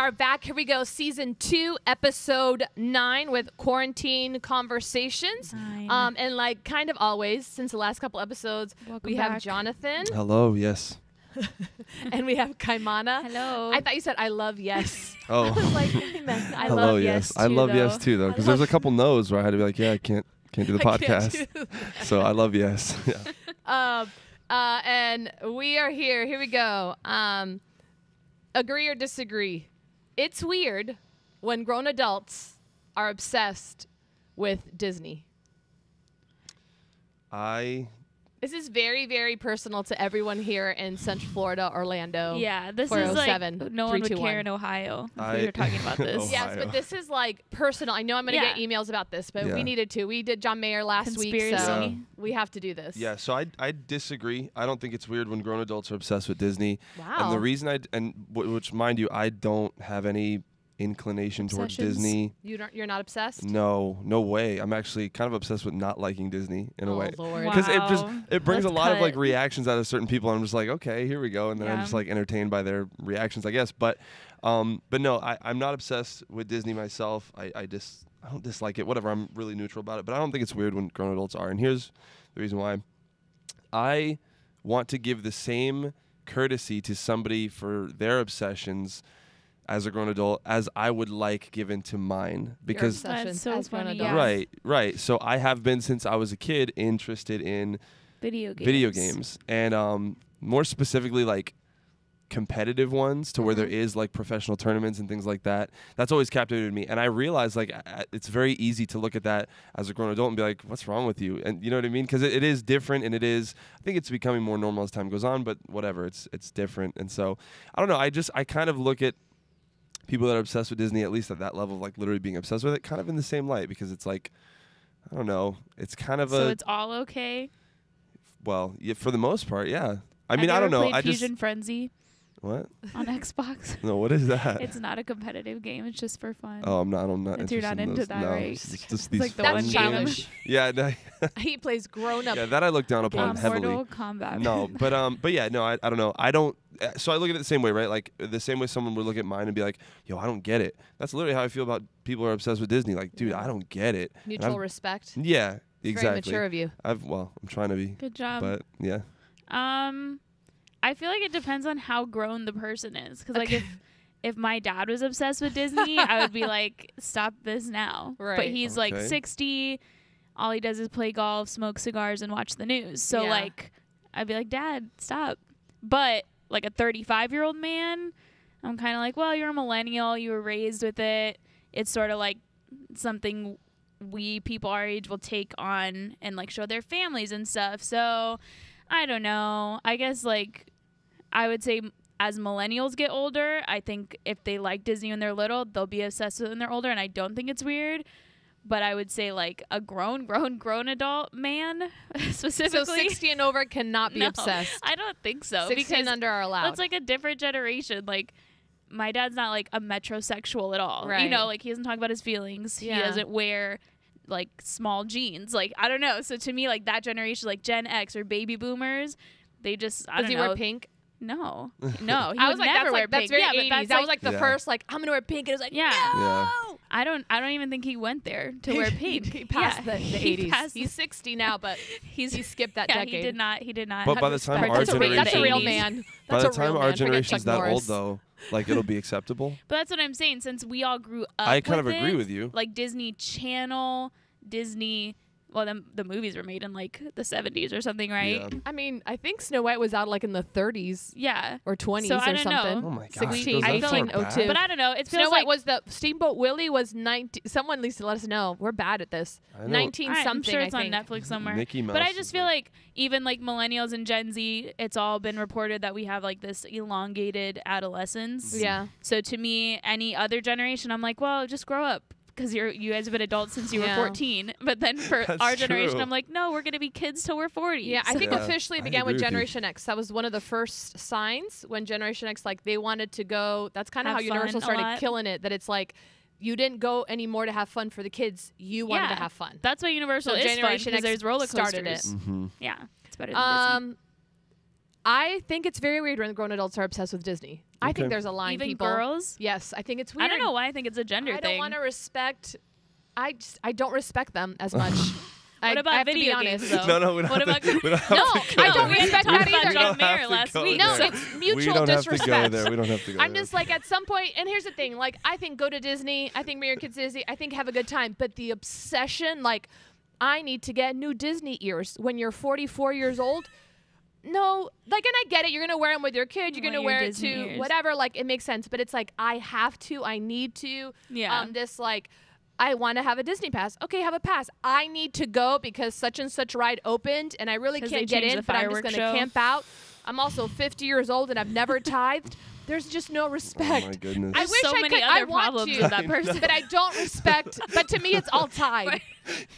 are back. Here we go. Season 2, episode 9 with Quarantine Conversations. And like kind of always, since the last couple episodes, Welcome we back. have Jonathan. Hello, yes. And we have Kaimana. Hello. I thought you said I love yes. Oh. I was like, I meant I Hello, love yes. too, I love though. yes too, though, because there's a couple no's where I had to be like, yeah, I can't do the I can't podcast. do So I love yes. Yeah. and we are here. Here we go. Agree or disagree? It's weird when grown adults are obsessed with Disney. This is very, very personal to everyone here in Central Florida, Orlando. Yeah, this is 407 like no one would 321. care in Ohio if we were talking about this. Ohio. Yes, but this is like personal. I know I'm going to Yeah. get emails about this, but Yeah. we needed to. We did John Mayer last week, so Conspiracy. we have to do this. Yeah, so I disagree. I don't think it's weird when grown adults are obsessed with Disney. Wow. And the reason which mind you, I don't have any inclination towards Obsessions? Disney. You're not obsessed? No way. I'm actually kind of obsessed with not liking Disney in a way. Lord. Wow. Because it brings a Let's lot of cut. like reactions out of certain people, and I'm just like, okay, here we go, and then I'm Yeah. just like entertained by their reactions, I guess. But no, I'm not obsessed with Disney myself. I don't dislike it. Whatever. I'm really neutral about it. But I don't think it's weird when grown adults are. And here's the reason why. I want to give the same courtesy to somebody for their obsessions as a grown adult as I would like given to mine, because That's so funny. Yeah. right. So I have been since I was a kid interested in Video games. and more specifically like competitive ones to where there is like professional tournaments and things like that. That's always captivated me, and I realize like it's very easy to look at that as a grown adult and be like, what's wrong with you? And you know what I mean? Because it is different, and I think it's becoming more normal as time goes on, but whatever, it's different. And so I don't know, I kind of look at people that are obsessed with Disney, at least at that level of like literally being obsessed with it, kind of in the same light, because it's like, I don't know, it's kind of So it's all okay. well, yeah, for the most part, yeah. I mean, Have you I don't ever know. played Fusion Frenzy What? on Xbox. No, what is that? It's not a competitive game. It's just for fun. Oh, I'm not You're interested not in into those. that, No, right? it's just It's these like the fun That's one childish. games. Yeah, no, He plays grown up. yeah, that I look down upon heavily. Mortal Kombat. No, but yeah, no, I don't know. So I look at it the same way, right? Like the same way someone would look at mine and be like, "Yo, I don't get it." That's literally how I feel about people who are obsessed with Disney. Like, dude, I don't get it. And Mutual respect. Yeah, exactly. Very mature of you. I'm trying to be, Good job. but yeah. I feel like it depends on how grown the person is. Because like if my dad was obsessed with Disney, I would be like, stop this now. Right. But he's like Okay. 60. All he does is play golf, smoke cigars, and watch the news. So Yeah. like, I'd be like, Dad, stop. But like a 35-year-old man, I'm kind of like, well, you're a millennial. You were raised with it. It's sort of like something we people our age will take on and like show their families and stuff. So I don't know. I guess like I would say as millennials get older, I think if they like Disney when they're little, they'll be obsessed with it when they're older, and I don't think it's weird. But I would say like a grown adult man specifically. So 60 and over cannot be No, obsessed. I don't think so. 60 and Because under are allowed. that's like a different generation. Like my dad's not like a metrosexual at all. Right. You know, like he doesn't talk about his feelings. Yeah. He doesn't wear like small jeans. Like I don't know. So to me, like that generation, like Gen X or baby boomers, they just I Does don't he know. wear pink? No, he I would was like, never that's wear like that's pink. very Yeah, 80s. but that's That was like the Yeah. first like I'm gonna wear pink, and it was like Yeah. no. Yeah. I don't even think he went there to wear pink. He passed Yeah, the he 80s. passed- He's 60 now, but he skipped that yeah, decade. he did not. He did not. But have by the time respect our that's, for a, that's a real 80s. man. By That's the a real time man. our Forget generation's Chuck that old, Norris. though, like it'll be acceptable. But that's what I'm saying. Since we all grew up, I kind of with agree it, with you. Like Disney Channel, Disney. Well, the movies were made in like the 70s or something, right? Yeah. I mean, I think Snow White was out like in the 30s Yeah. or 20s So I or don't something. know. Oh my gosh, 16, I feel like 1802. But I don't know. It feels Snow White like was the Steamboat Willie was 19. Someone needs to let us know. We're bad at this. I know. 19 I'm something. sure it's I on think. Netflix somewhere. Mickey Mouse But I is just feel like even like millennials and Gen Z, it's all been reported that we have like this elongated adolescence. Yeah. So to me, any other generation, I'm like, well, just grow up. Because you guys have been adults since you were Yeah. 14. But then for That's our generation, true. I'm like, no, we're going to be kids till we're 40. Yeah, I So- think Yeah, officially I began agree with with you. Generation X. That was one of the first signs when Generation X, like, they wanted to go. That's kind of Have how Universal fun a started lot. killing it. That it's like, you didn't go anymore to have fun for the kids. You wanted to Yeah. have fun. That's why Universal So is Generation fun, because X there's roller coasters. started it. Mm-hmm. Yeah, it's better than Disney. I think it's very weird when grown adults are obsessed with Disney. I Okay. think there's a line. Even people. girls? Yes, I think it's weird. I don't know why I think it's a gender I thing. don't want to respect. I don't respect them as much. What about I have to be video honest. games, though? No, we don't What have about to, we don't have No, to go I don't there. respect We that talked about either. John don't have Mayer to last go week. No, there. it's We mutual don't have disrespect. to go there. We don't have to go I'm there. just like, at some point, and here's the thing, like, I think go to Disney, I think bring your kids to Disney, I think have a good time, but the obsession, like, I need to get new Disney ears when you're 44 years old. No, like, and I get it, you're going to wear them with your kid, you're going to Want your wear it Disney to ears. whatever, like, it makes sense, but it's like, I have to, I need to, Yeah. this, like, I want to have a Disney pass. Okay, have a pass. I need to go because such and such ride opened and I really 'Cause can't they get changed in, the but I'm just fireworks going to show. camp out. I'm also 50 years old and I've never tithed. There's just no respect. Oh my goodness. I There's wish so I many could. other I want problems to, with that person. but I don't respect. But to me, it's all tied.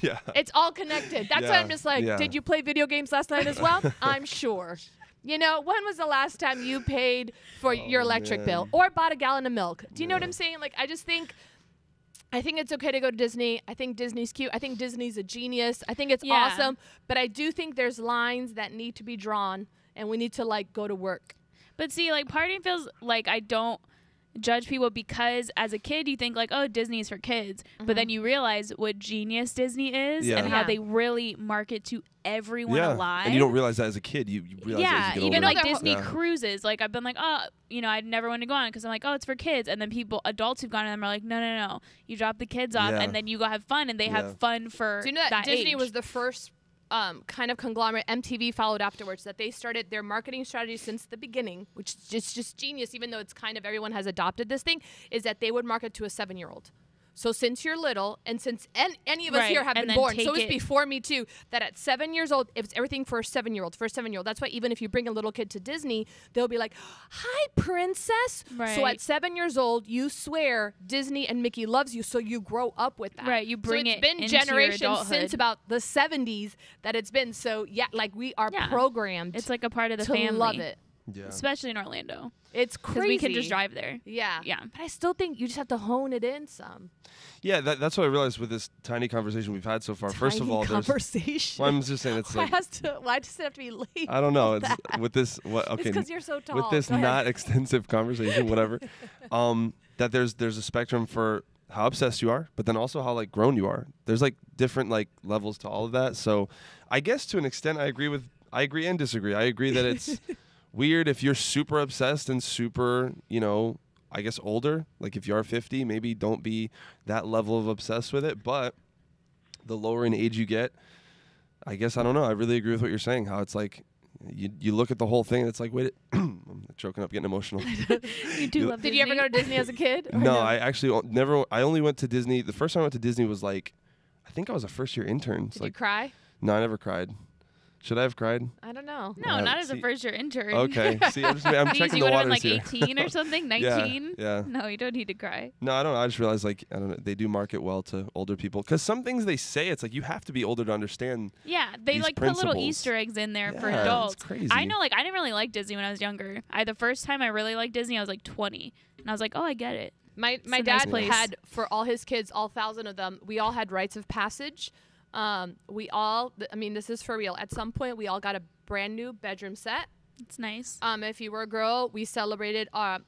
Yeah. It's all connected. That's why Yeah, I'm just like, yeah. did you play video games last night as well? I'm sure. You know, when was the last time you paid for your electric man. bill or bought a gallon of milk? Do you know what Yeah. I'm saying? Like, I think it's okay to go to Disney. I think Disney's cute. I think Disney's a genius. I think it's Yeah. awesome. But I do think there's lines that need to be drawn, and we need to, like, go to work. But see, like, part of me feels like I don't judge people because as a kid you think like, oh, Disney's for kids, but then you realize what genius Disney is Yeah. and how Yeah. they really market to everyone Yeah. alive. And you don't realize that as a kid. You realize that as Yeah, you get even older. like they're- Disney Yeah. cruises, like I've been like, oh, you know, I'd never want to go on because I'm like, oh, it's for kids, and then adults who've gone on them are like, no, you drop the kids off Yeah. and then you go have fun, and they Yeah. have fun for Do you know that Disney age. was the first kind of conglomerate? MTV followed afterwards. That they started their marketing strategy since the beginning, which is just genius. Even though it's kind of everyone has adopted this thing, is that they would market to a 7-year-old. So since you're little, and since any of us Right, here have and been then born, take so it's it- before me too, that at 7 years old, it's everything for a 7-year-old. That's why even if you bring a little kid to Disney, they'll be like, "Hi, princess." So Right. at 7 years old, you swear Disney and Mickey loves you, so you grow up with that. Right, you bring so it it's been into your generations adulthood. since about the 70s that it's been. So yeah, like we are Yeah. programmed It's like a part of the to family. love it. Yeah. Especially in Orlando, It's because crazy. we can just drive there. Yeah. Yeah. But I still think you just have to hone it in some. Yeah, that's what I realized with this tiny conversation we've had so far. First of Tiny all, there's. conversation. Well, I'm just saying it's like. Why does it have to be late? I don't know. It's that? with this. What? It's Okay. because you're so tall. With this Go ahead. not extensive conversation, whatever. That there's a spectrum for how obsessed you are, but then also how like grown you are. There's like different like levels to all of that. So, I guess to an extent, I agree and disagree. I agree that it's weird if you're super obsessed and super, I guess older. Like if you're 50, maybe don't be that level of obsessed with it. But the lower in age you get, I guess I don't know. I really agree with what you're saying. How it's like you look at the whole thing and it's like, wait, I'm choking up, getting emotional. You do love Did you ever Disney? go to Disney as a kid? or No, I actually never. I only went to Disney. The first time I went to Disney was like, I think I was a first year intern. It's Did you like, cry? no, I never cried. Should I have cried? I don't know. No, not as a see- first-year intern. Okay. See, I'm Please, checking you the would have been waters like here. 18 or something, 19. Yeah. No, you don't need to cry. No, I don't know. I just realized like I don't know. They do market well to older people because some things they say it's like you have to be older to understand. Yeah, they These like put little principles. Easter eggs in there for Yeah, it's adults. crazy. I know, like, I didn't really like Disney when I was younger. The first time I really liked Disney, I was like 20, and I was like, oh, I get it. My a nice dad place. had, for all his kids, all 1,000 of them, we all had rites of passage. This is for real. At some point, we all got a brand new bedroom set. It's nice. If you were a girl, we celebrated our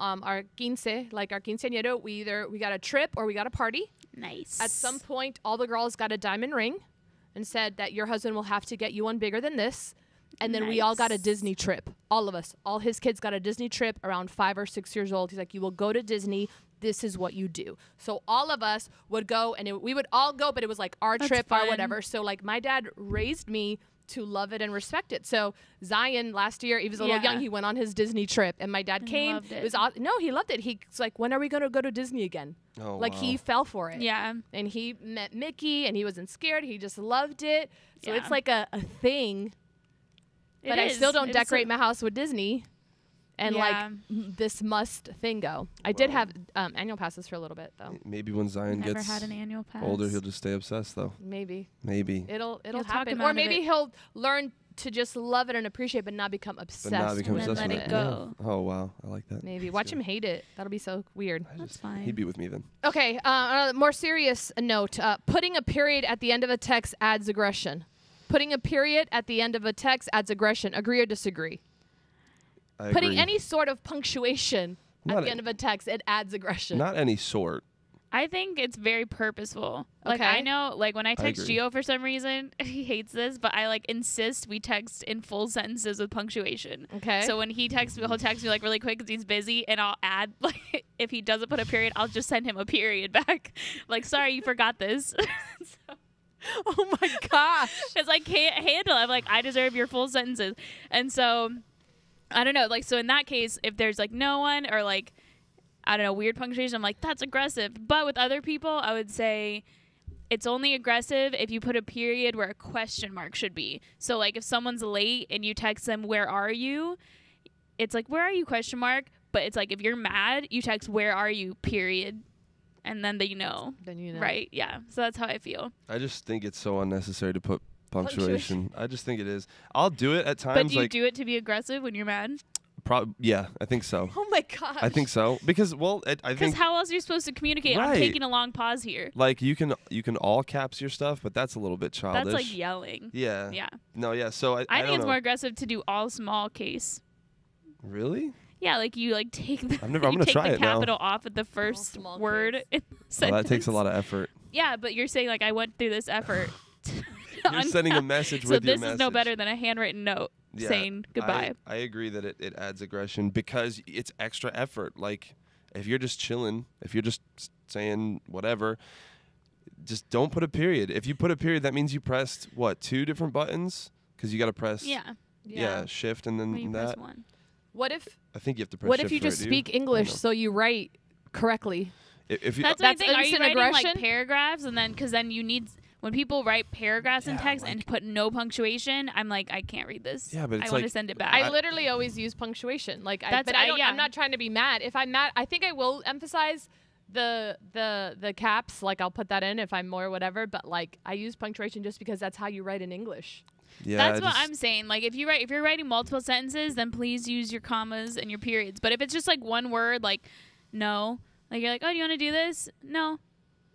quince, like our quinceañero. We got a trip or we got a party. Nice. At some point, all the girls got a diamond ring and said that your husband will have to get you one bigger than this. And then we all got a Nice. Disney trip. All of us. All his kids got a Disney trip around 5 or 6 years old. He's like, you will go to Disney. This is what you do. So all of us would go, and we would all go, but it was like our That's trip fun. or whatever. So like my dad raised me to love it and respect it. So Zion last year, he was a little Yeah. young. He went on his Disney trip, and my dad And he came. loved it. was no, he loved it. He's like, when are we going to go to Disney again? Oh, Like wow. he fell for it. Yeah. And he met Mickey, and he wasn't scared. He just loved it. So Yeah. it's like a thing. But I It still is. don't It's decorate my house with Disney. And Yeah. this must thing go. I did Wow. have annual passes for a little bit though. Maybe when Zion Never gets had an annual pass. older, he'll just stay obsessed though. Maybe Maybe. it'll You'll talk happen, him or out of maybe it. he'll learn to just love it and appreciate, but not become obsessed. But not become And then obsessed let with it it. Yeah. go. Oh wow, I like that. Maybe watch him hate it. That'll be so weird. That's fine. He'd be with me then. Okay, on a more serious note, putting a period at the end of a text adds aggression. Putting a period at the end of a text adds aggression. Agree or disagree? I Putting agree. any sort of punctuation at Not the end of a text, it adds aggression. Not any sort. I think it's very purposeful. Like, Okay. I know, like, when I text agree. Gio for some reason, he hates this, but I, like, insist we text in full sentences with punctuation. Okay. So when he texts me, he'll text me, like, really quick because he's busy, and I'll add, like, if he doesn't put a period, I'll just send him a period back. Like, sorry, you forgot this. Oh my gosh. Because I can't handle it. I'm like, I deserve your full sentences. And so, I don't know. Like, so in that case, if there's, like, no one or, like, I don't know, weird punctuation, I'm like, that's aggressive. But with other people, I would say it's only aggressive if you put a period where a question mark should be. So, like, if someone's late and you text them, where are you? It's like, where are you, question mark? But it's like, if you're mad, you text, where are you, period. And then they know. Then you know. Right, yeah. So that's how I feel. I just think it's so unnecessary to put punctuation. I just think it is. I'll do it at times. But do you like, do it to be aggressive when you're mad? yeah, I think so. Oh my gosh. I think so because I Because think how else are you supposed to communicate? I'm Right. taking a long pause here. like you can all caps your stuff, but that's a little bit childish. That's like yelling. Yeah. Yeah. No, yeah. So I I think don't it's know. more aggressive to do all small case. Really? Yeah, like you like take the I'm you gonna take try the it now. capital off at the first small word case. in the Well, sentence. that takes a lot of effort. Yeah, but you're saying like I went through this effort. You're sending a message so with your this message. is no better than a handwritten note Yeah, saying goodbye. I agree that it adds aggression because it's extra effort. Like if you're just chilling, if you're just saying whatever, just don't put a period. If you put a period, that means you pressed what, 2 different buttons? Because you got to press Yeah. shift and then When you that. press one. What if I think you have to press what shift if you for it, just do speak I don't English know. so you write correctly? If you, That's my That's thing. Are you instant writing like aggression? paragraphs and then because then you need when people write paragraphs in Yeah, text like- and put no punctuation, I'm like I can't read this. Yeah, but I it's want to like- send it back. I literally always use punctuation. Like, That's- but I don't. yeah. I'm not trying to be mad. If I'm mad, I think I will emphasize the caps. Like, I'll put that in if I'm more whatever. But like, I use punctuation just because that's how you write in English. yeah, That's I what just- I'm saying. Like if you're writing multiple sentences, then please use your commas and your periods. But if it's just like one word, like no, like you're like, oh, do you want to do this? No,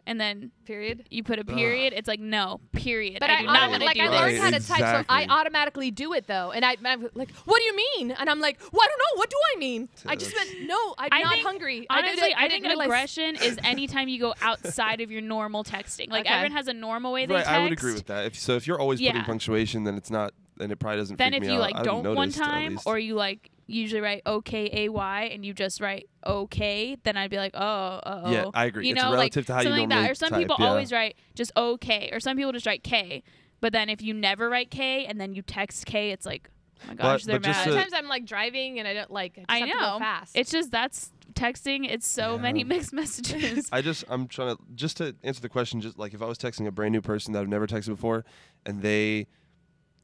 and then Period. you put a period. It's like no, period. But I do not want to like do I this. learned how to Right, type, so I exactly. automatically do it though. And I'm like, what do you mean? And I'm like, well, I don't know. What do I mean? I just That's- meant no. I'm I not think- hungry. Honestly, I didn't think realize- aggression is anytime you go outside of your normal texting. Like Okay. everyone has a normal way they right, text. I would agree with that. If you're always putting Yeah. punctuation, then it's not. Then it probably doesn't. Then freak if me you out. like I haven't don't one noticed, at time, least. or you like usually write OKAY and you just write okay, then I'd be like, oh. Yeah, I agree. You It's know, relative like to how you something like that. normally Or some type, people yeah. always write just okay, or some people just write K. But then if you never write K and then you text K, it's like, oh my gosh, they're but just mad. to- Sometimes I'm like driving and I don't like. I I just have to know. go fast. It's just that's texting. It's so many Yeah. mixed messages. I'm trying to just to answer the question. Just like if I was texting a brand new person that I've never texted before, and they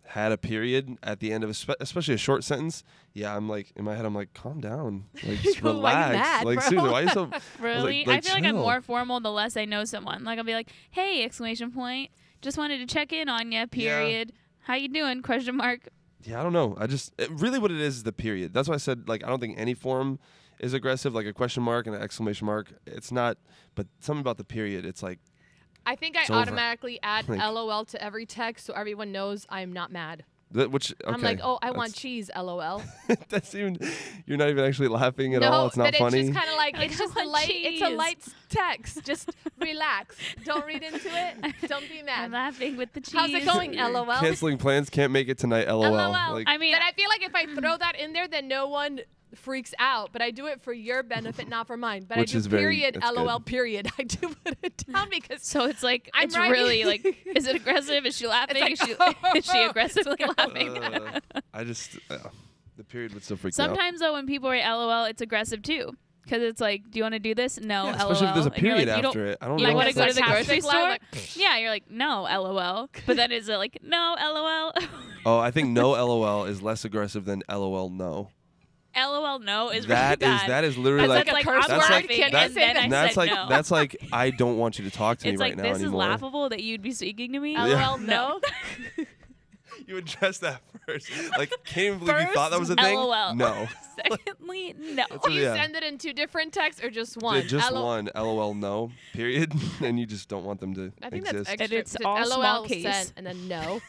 had a period at the end of especially a short sentence. Yeah, I'm like in my head. I'm like, calm down, like just Why you relax. mad, like bro? seriously, why are you so? Really? like, I feel like I'm chill. more formal the less I know someone. Like I'll be like, "Hey!" Exclamation point. Just wanted to check in on you. Period. How you doing? Question mark. Yeah, I don't know. Really what it is the period. That's why I said like I don't think any form is aggressive. Like a question mark and an exclamation mark. It's not. But something about the period. It's like I think I It's over. automatically add Like- LOL to every text so everyone knows I'm not mad. which. Okay, I'm like, oh, I that's- want cheese. LOL. That's even. You're not even actually laughing at no, all. It's not but funny. it's just kind of like Like, it's just I a want light. It's a cheese. light text. Just relax. Don't read into it. Don't be I'm mad. laughing with the cheese. How's it going? LOL. Canceling plans. Can't make it tonight. LOL. LOL. Like, I mean, But I feel like if I throw that in there, then no one freaks out. But I do it for your benefit, not for mine. But Which I is do very- period. that's LOL. good. Period. I do put it down because so it's like I'm it's writing- really like, is it aggressive? Is she laughing? like, is she aggressively laughing? I just the period would still freak me Sometimes though, when people write LOL, it's aggressive too. Because it's like, do you want to do this? No, out. Yeah, LOL. especially if there's a And you're period like, you don't- after it. I don't You know. like want to if go to the that's- grocery sarcastic line, store? Yeah, you're like, no, LOL. But then is it like, no, LOL? Oh, I think no LOL is less aggressive than LOL no. LOL no is That really is bad. that is literally That's like like, curse I'm word. laughing Can't and say then that. I that's said like no. that's like I don't want you to talk to It's me like, right now this is anymore. laughable that you'd be speaking to me. Yeah. LOL. No. You address that first. Like, can't believe you thought that was a thing. LOL. No, Secondly, no. It's- Do you yeah. send it in 2 different texts or just one? just LOL. one. LOL no. Period. And you just don't want them to I think exist. that's extra. And it's Is it all LOL small case. sent and then no.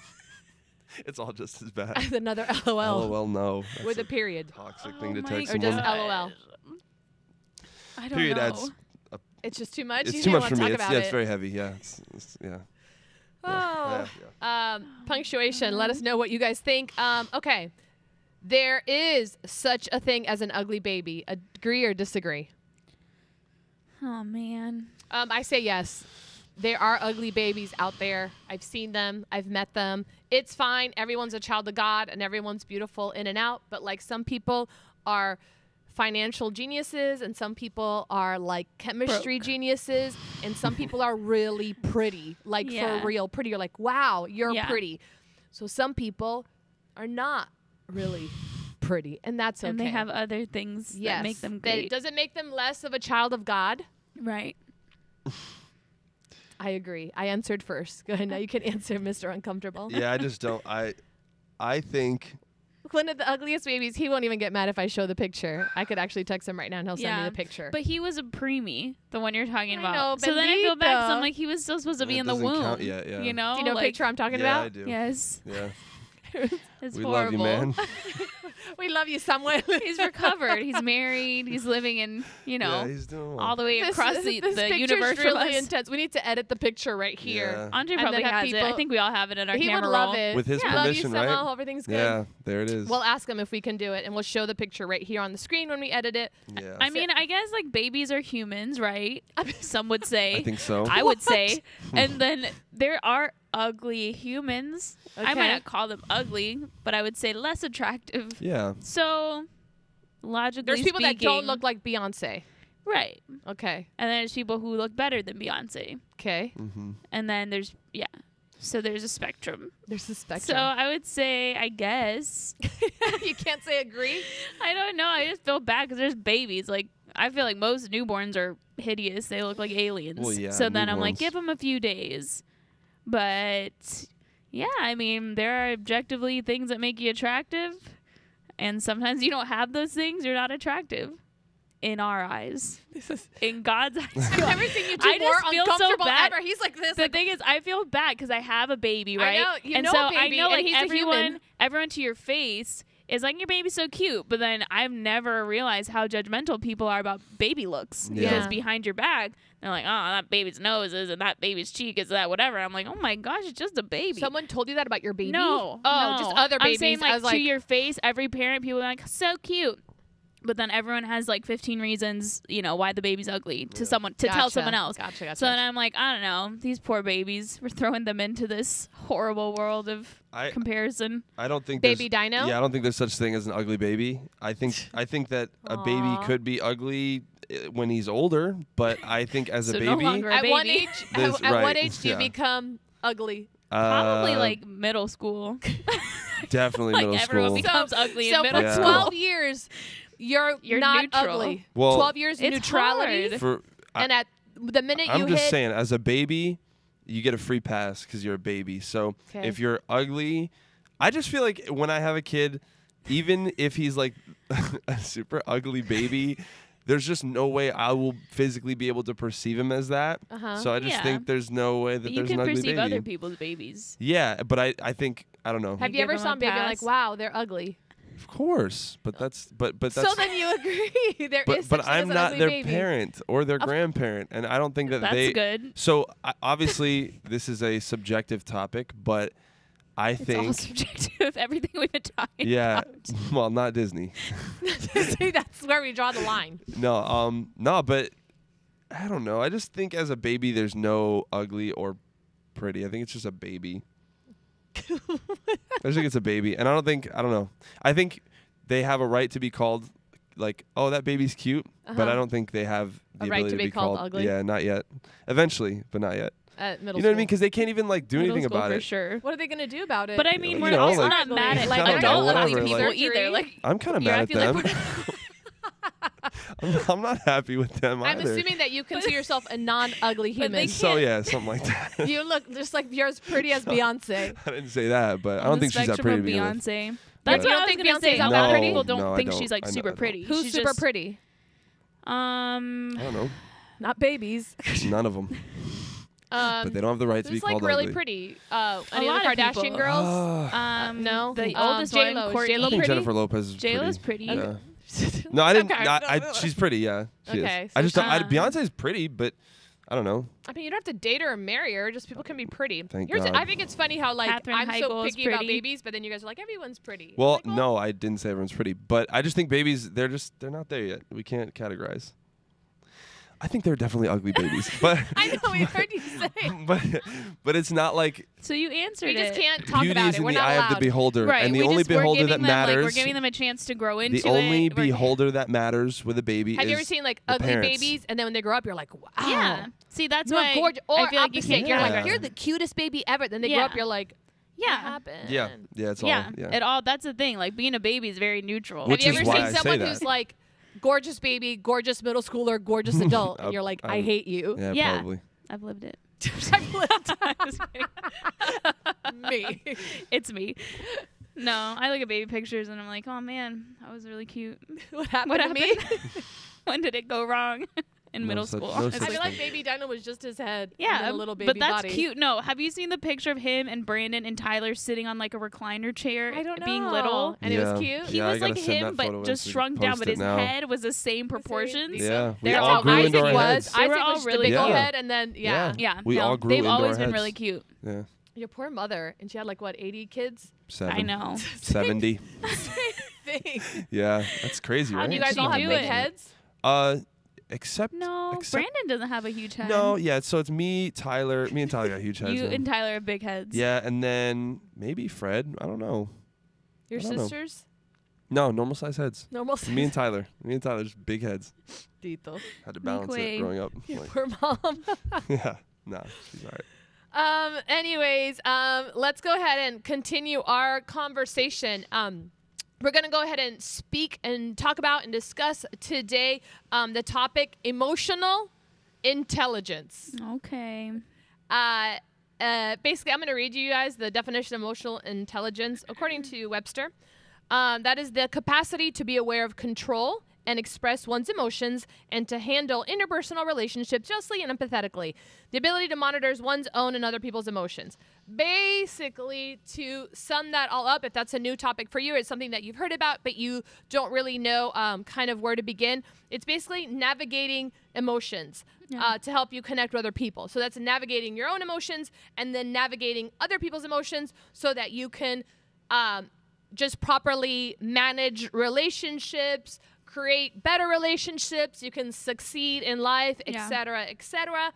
It's all just as bad. Another LOL LOL no. That's with a period. toxic thing to Oh text my Or just someone. LOL. I don't period know. adds. It's just too much. It's You too don't much wanna for me. talk about It's it. very heavy. Yeah. Yeah. Oh. Yeah. Punctuation. Let us know what you guys think. Okay. There is such a thing as an ugly baby. Agree or disagree? Oh man. I say yes. There are ugly babies out there. I've seen them. I've met them. It's fine. Everyone's a child of God and everyone's beautiful in and out. But like some people are financial geniuses and some people are like chemistry geniuses and some people are really pretty, like Yeah. for real pretty. You're like, wow, you're Yeah. pretty. So some people are not really pretty, and that's okay. And they have other things yes, that make them that great. it doesn't make them less of a child of God. Right. I agree. I answered first. Go ahead. Now you can answer, Mr. Uncomfortable. Yeah. I just don't. I think. One of the ugliest babies. He won't even get mad if I show the picture. I could actually text him right now and he'll send me the picture. But he was a preemie, the one you're talking I about. know, so then I feel bad because Bendito. I'm like, he was still supposed to be It in the doesn't womb. count yet, yeah. You know? Do you know what like, picture I'm talking Yeah, I about? do. Yes. Yeah. It's We horrible. love you, man. We love you, Samuel. He's recovered. He's married. He's living in, Yeah, he's doing well. all the way across the this picture's universe from really us. intense. We need to edit the picture right here. Yeah. Andre And probably then have has it. I people- think we all have it in our He camera would love roll. it. With his Love permission, you, right? Samuel. Hope everything's good. Yeah, there it is. We'll ask him if we can do it, and we'll show the picture right here on the screen when we edit it. yeah. I mean, I guess like babies are humans, right? Some would say. I think so. I would say. And then there are ugly humans. I might Okay. not call them ugly, but I would say less attractive. Yeah. So, logically There's people that don't speaking- look like Beyonce. right. Okay. And then there's people who look better than Beyonce. Okay. Mm-hmm. And then there's so there's a spectrum. There's a So spectrum. I would say, I guess, You can't say agree. I don't know. I just feel bad because there's babies. Like I feel like most newborns are hideous. They look like aliens. Well, yeah, so then I'm like, newborns. give them a few days. But yeah, I mean, there are objectively things that make you attractive, and sometimes you don't have those things. You're not attractive in our eyes. In God's eyes. I've never seen you two I more just feel so uncomfortable bad. ever. He's like this. The thing is, I feel bad because I have a baby, I right? know, you and know so a baby, I know, and like he's a human. everyone to your face is like, your baby's so cute, but then I've never realized how judgmental people are about baby looks Yeah. because behind your back, they're like, oh, that baby's nose is, and that baby's cheek is that, whatever. I'm like, oh my gosh, it's just a baby. Someone told you that about your baby? No, Oh, no. just other babies. I'm saying, like, I was like, to your face, every parent, people are like, so cute. But then everyone has like 15 reasons, why the baby's ugly to someone to tell Gotcha. someone else. Gotcha. So then I'm like, I don't know, these poor babies. We're throwing them into this horrible world of comparison. I don't think Baby there's- dino? Yeah, I don't think there's such thing as an ugly baby. I think that a baby Aw. could be ugly when he's older, but I think as So a no baby, longer a at what baby. age? There's- At what right, age do you yeah. become ugly? Probably like middle school. definitely like middle everyone school. becomes ugly in So middle for Yeah. school. 12 years, you're not neutral. ugly. Well, 12 years It's neutrality. hard. For And at the minute I'm you just hit, saying, as a baby, you get a free pass because you're a baby. So Okay. if you're ugly, I just feel like when I have a kid, even if he's like a super ugly baby, there's just no way I will physically be able to perceive him as that. Uh-huh. So I just Yeah. think there's no way that But you there's can an ugly perceive baby. other people's babies. Yeah, but I think I don't know. have you give ever them saw a a baby and like, pass? wow, they're ugly? Of course, but that's that's. So then you agree. There is but such thing as I'm an not ugly their baby. parent or their grandparent, and I don't think that That's they. good. So obviously, this is a subjective topic, but I It's all think. subjective. Everything we've been talking Yeah, about. well, not Disney. See, that's where we draw the line. No, but I don't know. I just think as a baby, there's no ugly or pretty. I think it's just a baby. I just think it's a baby, and I don't know. I think they have a right to be called like, oh, that baby's cute, but I don't think they have the A right ability to be called ugly? Yeah, not yet. Eventually, but not yet. At middle You know what I mean? school. Because they can't even like do Middle anything school about for it. sure. What are they gonna do about it? But I mean, You we're know, also like- not mad at Like, I don't know, ugly whatever, people like- either. Like, I'm kind of you're mad at acting them. like I'm not happy with them I'm either. assuming that you consider yourself a non-ugly But they human. So yeah, something like that. You look just like you're as pretty as Beyonce. I didn't say that, but I on don't the think she's that spectrum pretty of to begin with. Beyonce. That's You what don't I was think gonna Beyonce's say. not A that lot of pretty? people don't No, I think don't. she's like I super don't. pretty. Who's She's super just, pretty? I don't know. Not babies. None of them. But they don't have the right to be Who's like called really ugly. pretty? Any lot of of the Kardashian people. girls? Ah, No. The Um, oldest J-Lo. one, Is Courtney. J-Lo I think pretty? Jennifer Lopez is J-Lo's pretty. pretty. Yeah. No, I didn't. Okay. She's pretty. Yeah, she Okay, is. I so just don't, Beyonce's pretty, but I don't know. I mean, you don't have to date her or marry her. Just people can be pretty. Thank God. I think it's funny how like Katherine I'm so Heigl's picky about pretty. babies, but then you guys are like everyone's pretty. Well, Like, no, I didn't say everyone's pretty, but I just think babies, they're not there yet. We can't categorize. I think they're definitely ugly babies, but I know we heard you say. but it's not like So you answered We just it. can't talk beauty about is it. in We're the not eye allowed. of the beholder, Right. and the we only just, we're beholder giving that them, matters. we're giving them a chance to grow into the only it. We're- beholder that matters with a baby Have is you ever seen like the ugly parents. babies, and then when they grow up, you're like, wow, Yeah. See, that's you're why gorgeous. Or I feel like you opposite, can't you're like, categorize you're them. the cutest baby ever. Then they grow Yeah. up, you're like, what Yeah. happened? Yeah, it's all Yeah. yeah. It all. That's the thing. Like being a baby is very neutral. Which Have you is ever why I seen say someone that. who's like gorgeous baby, gorgeous middle schooler, gorgeous adult, and you're like, I hate you. Yeah, Yeah. probably. I've lived it. I'm just kidding. Me. It's me. No, I look at baby pictures and I'm like, oh man, that was really cute. What happened What to happened? me? When did it go wrong? In No middle such- school. no It's such I like- feel like baby Dino was just his head. and yeah, then a little baby but that's body. cute. No, have you seen the picture of him and Brandon and Tyler sitting on like a recliner chair, I don't know. being little? And it was Yeah. cute. He Yeah, I was gotta like send him, that photo but in just so we can shrunk down. post But it his now. head was the same proportions. Yeah, we They're all all grew Isaac into our was. heads. They were Isaac all was really the big old cute. head, and then yeah. Yeah, We no, all grew they've into always our been heads. really cute. Yeah, Your poor mother, and she had like what 80 kids. 7. I know. 70. Thing. Yeah, that's crazy, How right? And you guys she all have do big it? heads. Except No, except- Brandon doesn't have a huge head. No, yeah. So it's me, Tyler. Me and Tyler got huge heads. You yeah. and Tyler have big heads. Yeah, and then maybe Fred. I don't know. Your I don't know. sisters, No, normal size heads. normal. Me and Tyler. Me and Tyler, just big heads. Tito. Had to Make balance way. it growing up. Your Like, poor mom. yeah, nah, she's all right. Anyways, let's go ahead and continue our conversation. We're going to go ahead and speak and talk about and discuss today the topic emotional intelligence. Okay. Basically, I'm going to read you guys the definition of emotional intelligence according to Webster. That is the capacity to be aware of control and express one's emotions and to handle interpersonal relationships justly and empathetically. The ability to monitor one's own and other people's emotions. Basically, to sum that all up, if that's a new topic for you, it's something that you've heard about, but you don't really know kind of where to begin. It's basically navigating emotions to help you connect with other people. So that's navigating your own emotions and then navigating other people's emotions so that you can just properly manage relationships, create better relationships, you can succeed in life, Yeah. etc., etc.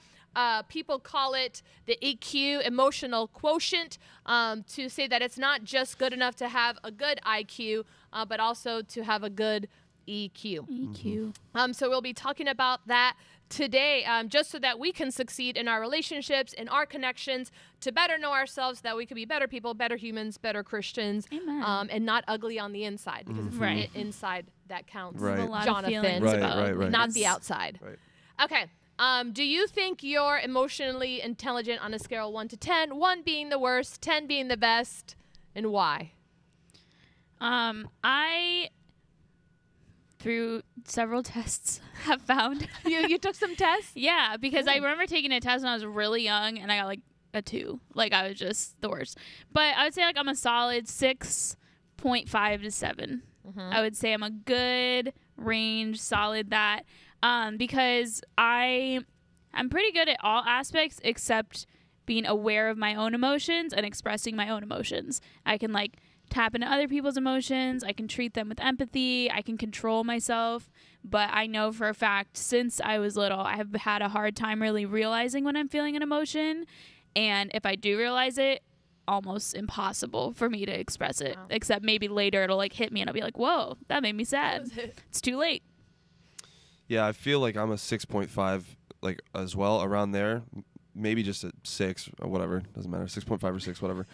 People call it the EQ, emotional quotient, to say that it's not just good enough to have a good IQ, but also to have a good EQ. EQ. So we'll be talking about that today, just so that we can succeed in our relationships, in our connections, to better know ourselves, so that we can be better people, better humans, better Christians, Amen. and not ugly on the inside, because it's Right. the inside that counts. Right. A lot Jonathan. of feelings Right, about right, right. Not the outside. Right. Okay. Do you think you're emotionally intelligent on a scale of 1 to 10? 1 being the worst, 10 being the best, and why? I through several tests have found You took some tests? yeah, because I Good. remember taking a test when I was really young and I got like a 2. Like I was just the worst. But I would say like I'm a solid 6.5 to 7. I would say I'm a good range, solid that. Because I'm pretty good at all aspects except being aware of my own emotions and expressing my own emotions. I can like tap into other people's emotions. I can treat them with empathy. I can control myself. But I know for a fact since I was little, I have had a hard time really realizing when I'm feeling an emotion. And if I do realize it, almost impossible for me to express it. Wow. Except maybe later it'll like hit me and I'll be like, whoa, that made me sad. It's too late. Yeah, I feel like I'm a 6.5, like as well, around there. Maybe just a 6 or whatever. Doesn't matter. 6.5 or 6, whatever.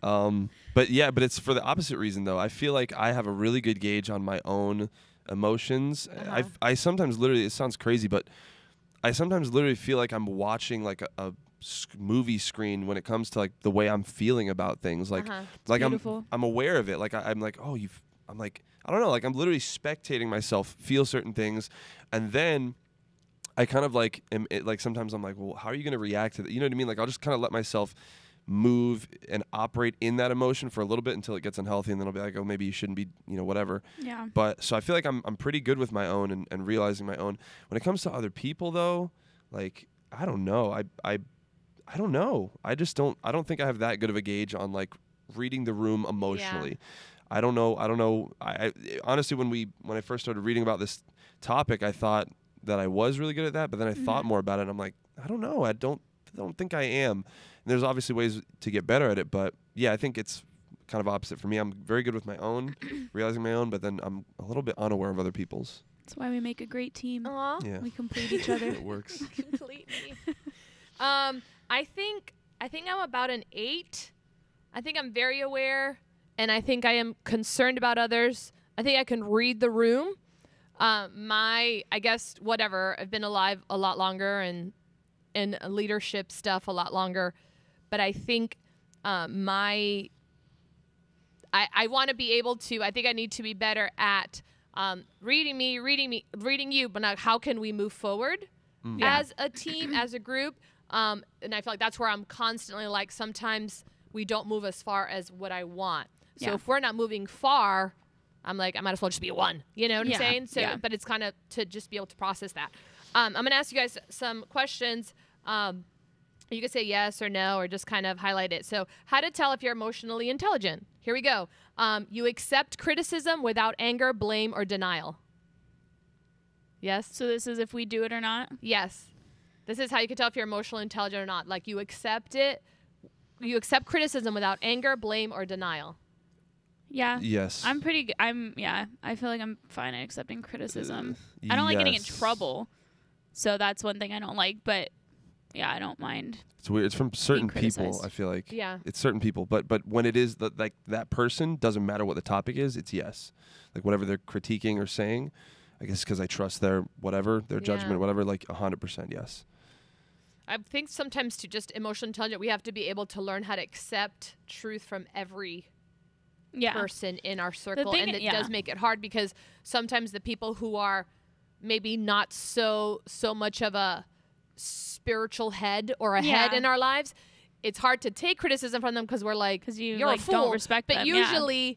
But yeah, but it's for the opposite reason though. I feel like I have a really good gauge on my own emotions. I sometimes literally, it sounds crazy, but I sometimes literally feel like I'm watching like a movie screen when it comes to like the way I'm feeling about things. Like, like beautiful. I'm aware of it. Like I'm like, oh, I'm like, I don't know. Like I'm literally spectating myself feel certain things, and then I kind of like like sometimes I'm like, well, how are you going to react to that? You know what I mean? Like I'll just kind of let myself move and operate in that emotion for a little bit until it gets unhealthy, and then I'll be like, oh, maybe you shouldn't be, whatever. Yeah. But so I feel like I'm pretty good with my own and realizing my own. When it comes to other people though, like I don't know. I don't know. I don't think I have that good of a gauge on like reading the room emotionally. I don't know. I honestly, when I first started reading about this topic, I thought that I was really good at that, but then I thought more about it and I'm like, I don't know. I don't think I am. And there's obviously ways to get better at it, but yeah, I think it's kind of opposite for me. I'm very good with my own, realizing my own, but then I'm a little bit unaware of other people's. That's why we make a great team. Aw. Yeah. We complete each other. It works. Complete me. I think I'm about an 8. I think I'm very aware, and I think I am concerned about others. I think I can read the room. I guess whatever. I've been alive a lot longer and in leadership stuff a lot longer, but I think I want to be able to. I think I need to be better at reading you, but now how can we move forward as a team, as a group? And I feel like that's where I'm constantly like, sometimes we don't move as far as what I want. So if we're not moving far, I'm like, I might as well just be a 1. You know what I'm saying? So, but it's kind of to just be able to process that. I'm going to ask you guys some questions. You can say yes or no, or just kind of highlight it. So how to tell if you're emotionally intelligent. Here we go. You accept criticism without anger, blame, or denial. Yes? So this is if we do it or not? Yes. This is how you can tell if you're emotionally intelligent or not. Like you accept it. You accept criticism without anger, blame, or denial. Yeah. Yes. I'm pretty good. I feel like I'm fine at accepting criticism. I don't like getting in trouble. So that's one thing I don't like, but yeah, I don't mind. It's weird. It's from certain people, criticized. I feel like. Yeah. It's certain people, but when it is like that person, doesn't matter what the topic is, it's yes. Like whatever they're critiquing or saying, I guess because I trust their judgment, whatever, like 100% yes. I think sometimes to just emotionally intelligent, we have to be able to learn how to accept truth from every person in our circle. And it does make it hard because sometimes the people who are maybe not so much of a spiritual head or a head in our lives, it's hard to take criticism from them because we're like, you're a fool. Don't respect them. But usually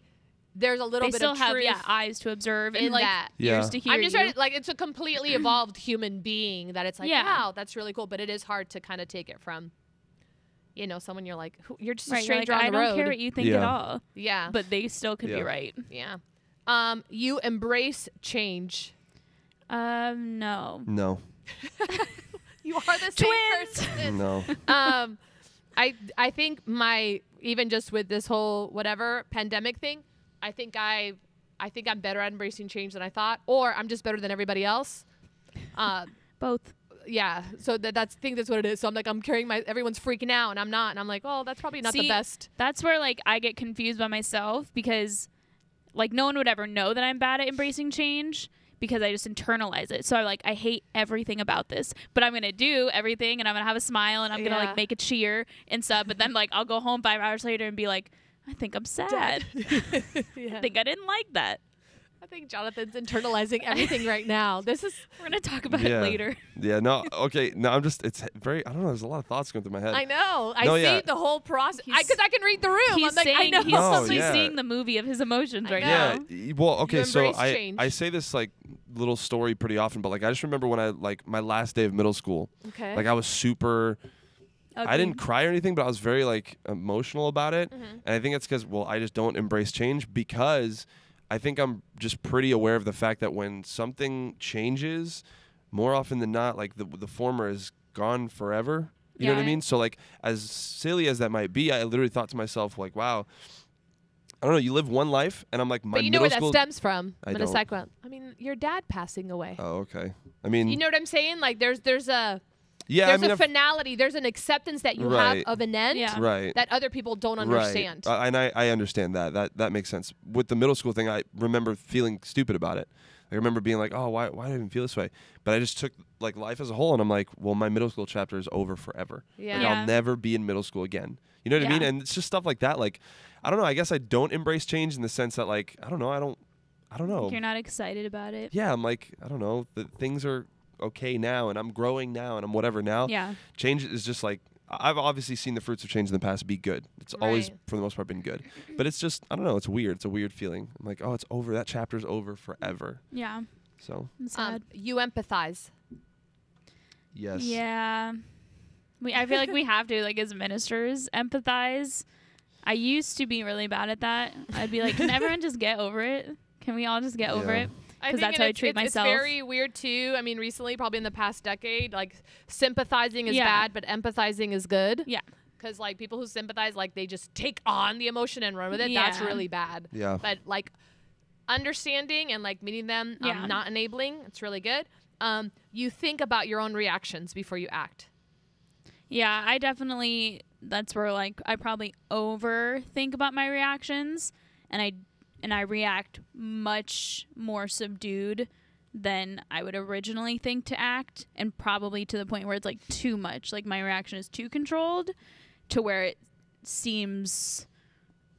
there's a little bit of truth. They still have eyes to observe in and like that. ears to hear. I'm just trying to, like, it's a completely evolved human being that it's like, wow, that's really cool. But it is hard to kind of take it from, someone you're like, you're just a stranger on the road. I don't care what you think at all. Yeah. But they still could be right. Yeah. You embrace change. No. No. You are the same person. No. I think even just with this whole whatever pandemic thing, I think I'm better at embracing change than I thought, or I'm just better than everybody else. Both. Yeah. So that's what it is. So I'm like, I'm carrying everyone's freaking out and I'm not. And I'm like, oh, that's probably not the best. That's where like I get confused by myself because like no one would ever know that I'm bad at embracing change because I just internalize it. So I hate everything about this, but I'm going to do everything and I'm going to have a smile and I'm going to like make a cheer and stuff. But then like I'll go home 5 hours later and be like, I think I'm sad. I think I didn't like that. I think Jonathan's internalizing everything right now. We're going to talk about it later. Yeah, no, okay. No, it's very, I don't know, there's a lot of thoughts going through my head. I know. I see the whole process. Because I can read the room. He's I'm like, I know. He's totally seeing the movie of his emotions right now. Yeah, well, okay, so change. I say this like little story pretty often, but like I just remember when I, like my last day of middle school, like I was super... I didn't cry or anything, but I was very like emotional about it. And I think it's because, I just don't embrace change because I think I'm just pretty aware of the fact that when something changes, more often than not, like the former is gone forever. You know what I mean? So like as silly as that might be, I literally thought to myself like, wow, I don't know, you live one life and I'm like, my But you know where that school stems from. I don't. I mean, your dad passing away. Oh, okay. I mean, you know what I'm saying? Like there's a a finality. There's an acceptance that you have of an end that other people don't understand. Right. And I understand that. That makes sense. With the middle school thing, I remember feeling stupid about it. I remember being like, oh, why do I even feel this way? But I just took like life as a whole, and I'm like, well, my middle school chapter is over forever. Like, I'll never be in middle school again. You know what I mean? And it's just stuff like that. Like, I don't know. I guess I don't embrace change in the sense that, like, I don't know. I don't know. You're not excited about it. Yeah, I'm like, I don't know. Things are okay now, and I'm growing now, and I'm whatever now. Yeah. Change is just like, I've obviously seen the fruits of change in the past be good. It's always, Right. for the most part, been good. But it's just, I don't know, it's weird. It's a weird feeling. I'm like, oh, it's over. That chapter's over forever. Yeah. So, I'm sad. You empathize. yes. Yeah. I feel like we have to, like, as ministers, empathize. I used to be really bad at that. I'd be like, can everyone just get over it? Can we all just get over Yeah. it? I 'Cause think that's how I treat it's myself. very weird too. I mean, recently, probably in the past decade, like sympathizing is Yeah. bad, but empathizing is good. Yeah. Because like people who sympathize, like they just take on the emotion and run with it. That's Yeah. really bad. Yeah. But like understanding and like meeting them, Yeah. not enabling, it's really good. You think about your own reactions before you act. Yeah, I definitely, that's where, like, I probably overthink about my reactions, and I react much more subdued than I would originally think to act, and probably to the point where it's, like, too much. Like, my reaction is too controlled to where it seems,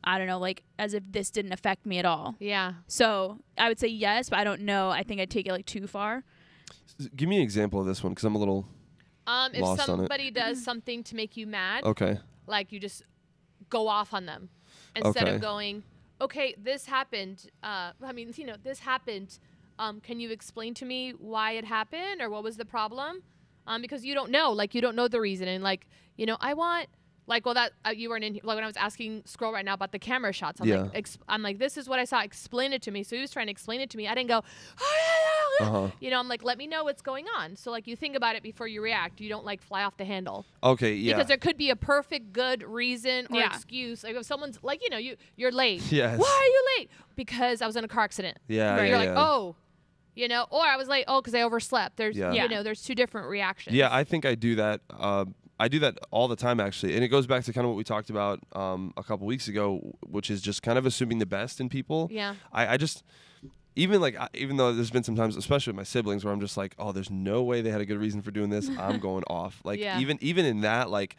I don't know, like, as if this didn't affect me at all. Yeah. So, I would say yes, but I don't know. I think I'd take it, like, too far. Give me an example of this one, because I'm a little If lost on it. somebody does something to make you mad, Okay. like you just go off on them instead Okay. of going, okay, this happened. This happened. Can you explain to me why it happened or what was the problem? Because you don't know, like you don't know the reason. And like, I want, like, well, that you weren't in, like when I was asking Scroll right now about the camera shots, I'm Yeah. like, I'm like, this is what I saw. Explain it to me. So he was trying to explain it to me. I didn't go, Uh-huh. I'm like, let me know what's going on. So like you think about it before you react. You don't like fly off the handle. Okay, yeah. Because there could be a perfect good reason or Yeah. excuse. Like if someone's like, you're late. Yes. Why are you late? Because I was in a car accident. Yeah, Right. yeah, You're like, yeah. oh, or I was late. Oh, because I overslept. There's, Yeah. there's two different reactions. Yeah, I think I do that. I do that all the time, actually. And it goes back to kind of what we talked about a couple weeks ago, which is just kind of assuming the best in people. Yeah. I just, even though there's been some times, especially with my siblings, where I'm just like, oh, there's no way they had a good reason for doing this. I'm going off. Like, Yeah. even in that, like,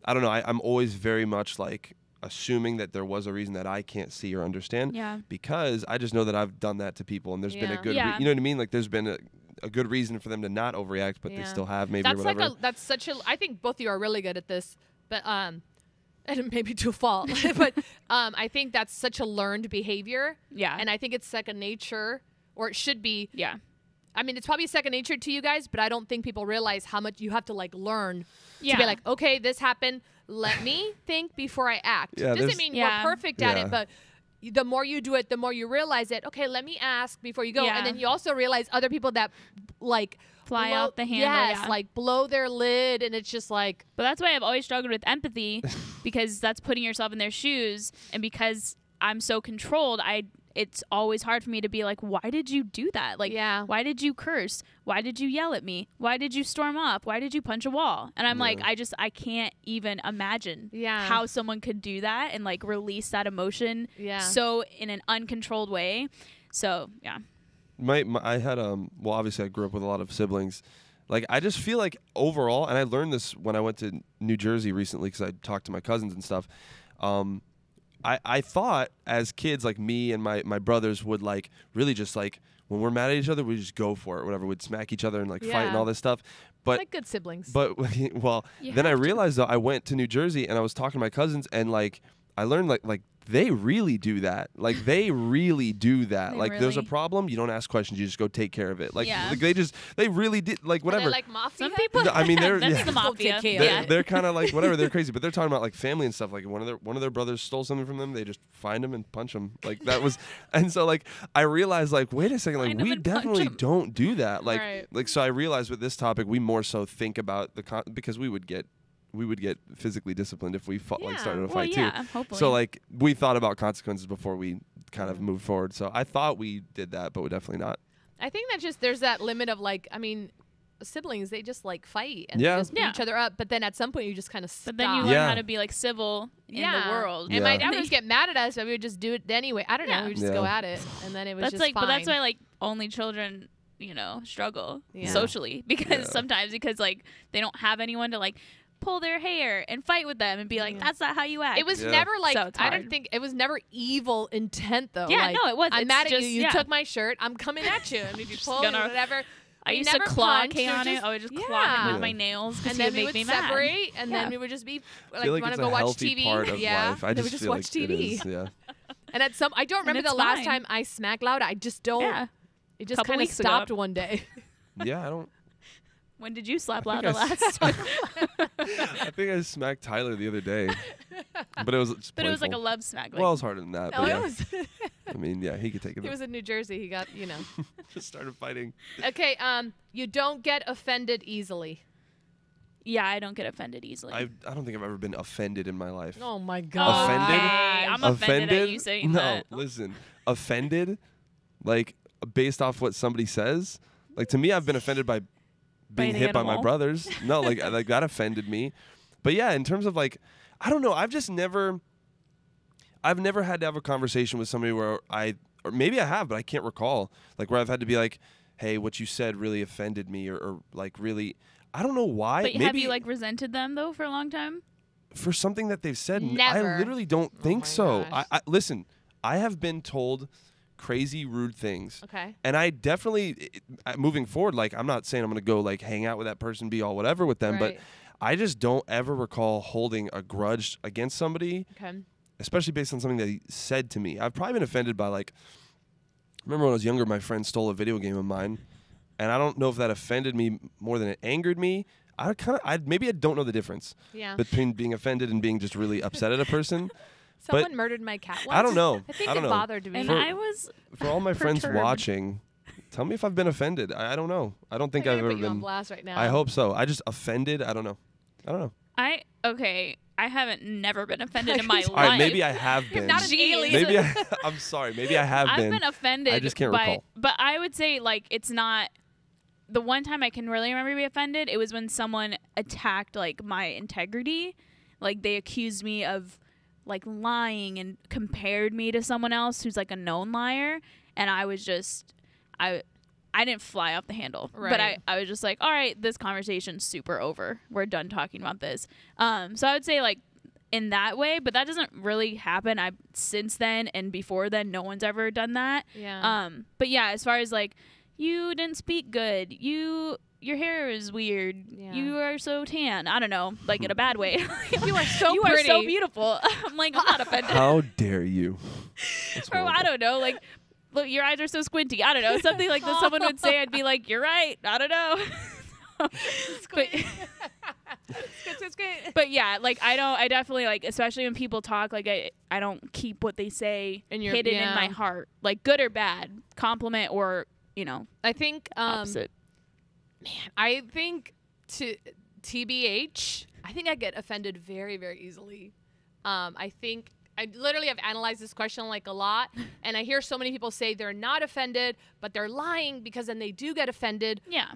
I don't know. I'm always very much like assuming that there was a reason that I can't see or understand. Yeah. Because I just know that I've done that to people, and there's been a Yeah. good, Yeah. you know what I mean? Like, there's been a good reason for them to not overreact, but they Yeah. still have maybe That's or whatever. I think both of you are really good at this, but and maybe to a fault, but I think that's such a learned behavior, Yeah. and I think it's second nature, or it should be. yeah. I mean, it's probably second nature to you guys, but I don't think people realize how much you have to like learn Yeah. to be like, okay, this happened. Let me think before I act. Yeah, Doesn't there's- mean Yeah. we're perfect at Yeah. it, but the more you do it, the more you realize it. Okay, let me ask before you go, Yeah. and then you also realize other people that like Fly blow- off the handle, Yes, yeah. like blow their lid, and it's just like But that's why I've always struggled with empathy, because that's putting yourself in their shoes, and because I'm so controlled, it's always hard for me to be like, why did you do that? Like, Yeah. why did you curse? Why did you yell at me? Why did you storm off? Why did you punch a wall? And I'm like, I can't even imagine Yeah. how someone could do that and like release that emotion Yeah. so in an uncontrolled way. So yeah. I had well, obviously I grew up with a lot of siblings. Like, I just feel like overall, and I learned this when I went to New Jersey recently because I talked to my cousins and stuff. I thought as kids, like me and my brothers would like really just like when we're mad at each other, we just go for it, whatever. We'd smack each other and like fight and Yeah. all this stuff. But like good siblings. But well, You then I have to. realized though I went to New Jersey and I was talking to my cousins and like I learned like they really do that. Like they really do that. They Like there's a really- problem, you don't ask questions, you just go take care of it. Like, Yeah. like they really did like Are whatever. they like mafia? Some people No, I mean they're that's yeah. the mafia. They're- Yeah. They're kind of like whatever, they're crazy, but they're talking about like family and stuff. Like one of their brothers stole something from them, they just find him and punch him. Like that was, and so like I realized like wait a second, like Find 'em we and punch definitely 'em. don't do that. Like Right. like so I realized with this topic we more so think about because we would get physically disciplined if we fought, like Yeah. started a Well, fight yeah, too. hopefully. So like we thought about consequences before we kind of moved forward. So I thought we did that, but we're definitely not. I think that just there's that limit of like, I mean, siblings, they just like fight and Yeah. just beat Yeah. each other up, but then at some point you just kind of stop. But then you learn Yeah. how to be like civil in the world. And my Yeah. dad would just get mad at us, but we would just do it anyway. I don't know. Yeah. We would just go Yeah. at it, and then it was That's just like, fine. but that's why like only children, struggle Yeah. socially because Yeah. sometimes like they don't have anyone to like pull their hair and fight with them and be like, Yeah. that's not how you act. It was Yeah. never like So it's I don't hard. think it was never evil intent though. Yeah, Like, no, it wasn't. I'm It's mad at just- you. You yeah. took my shirt. I'm coming at you. And if you Just pull or gonna- whatever, I We used to never claw punched, Kay or on it. just- I would just claw him Yeah. with my nails because And he then would we make would me mad. separate, and Yeah. then we would just be I like, feel like want it's to go a watch healthy TV? part of yeah. life. I And then we just just feel watch like TV. it is. Yeah. And at some, I don't remember it's the last fine. time I smacked loud. I just don't. Yeah. It just Couple kind of weeks ago. stopped one day. Yeah, I don't. When did you slap I loud think the I last time? I think I smacked Tyler the other day, but it was. Just But it was like a playful. love smack. Like, Well, it was harder than that. No, but it yeah. was. I mean, yeah, he could take it. He was in New Jersey. He got, Just started fighting. Okay. You don't get offended easily. yeah, I don't get offended easily. I don't think I've ever been offended in my life. Oh my God. Offended? Okay, I'm offended at you saying no, that. listen, offended, like based off what somebody says. Like to me, I've been offended by being an hit by my animal? brothers. No, like that offended me. But yeah, in terms of like, I don't know. I've never had to have a conversation with somebody where or maybe I have, but I can't recall. Like where I've had to be like, hey, what you said really offended me, or like really, I don't know why. But maybe have you like resented them though for a long time? for something that they've said. Never. I literally don't think my so. gosh. I listen. I have been told crazy, rude things. Okay. And I definitely, moving forward, like I'm not saying I'm going to go like hang out with that person, be all whatever with them, Right. but I just don't ever recall holding a grudge against somebody, Okay. especially based on something that he said to me. I've probably been offended by like, remember when I was younger, my friend stole a video game of mine, and I don't know if that offended me more than it angered me. Maybe I don't know the difference Yeah. between being offended and being just really upset at a person. Someone murdered my cat once. I don't know. I think I it don't know. bothered me. And For- I was For all my friends Perturbed. watching, tell me if I've been offended. I don't know. I don't think I'm I've gonna ever put you on been. blast right now. I hope so. I just offended. I don't know. I haven't never been offended in my life. All right, maybe I have been. not an Jeez. alien. Maybe I'm sorry. Maybe I have I've been offended. I just can't by, recall. But I would say like it's not the one time I can really remember being offended. It was when someone attacked like my integrity. Like they accused me of like lying and compared me to someone else who's like a known liar, and I was just I didn't fly off the handle, but Right. I was just like, all right, this conversation's super over. We're done talking about this. So I would say like in that way, but that doesn't really happen. Since then and before then, no one's ever done that. Yeah. But yeah, as far as like you didn't speak good, your hair is weird, Yeah. you are so tan. I don't know, like in a bad way. You are so you pretty. are so beautiful. I'm like, I'm not offended. How dare you? That's Or I horrible. don't know, like, look, your eyes are so squinty. I don't know, something like that. Someone would say, I'd be like, you're right. I don't know. but, but yeah, like I definitely like, especially when people talk, like I don't keep what they say In your- hidden in yeah. my heart, like good or bad, compliment or I think opposite. I think to TBH, I think I get offended very, very easily. I think I literally have analyzed this question like a lot, and I hear so many people say they're not offended, but they're lying because then they do get offended. Yeah.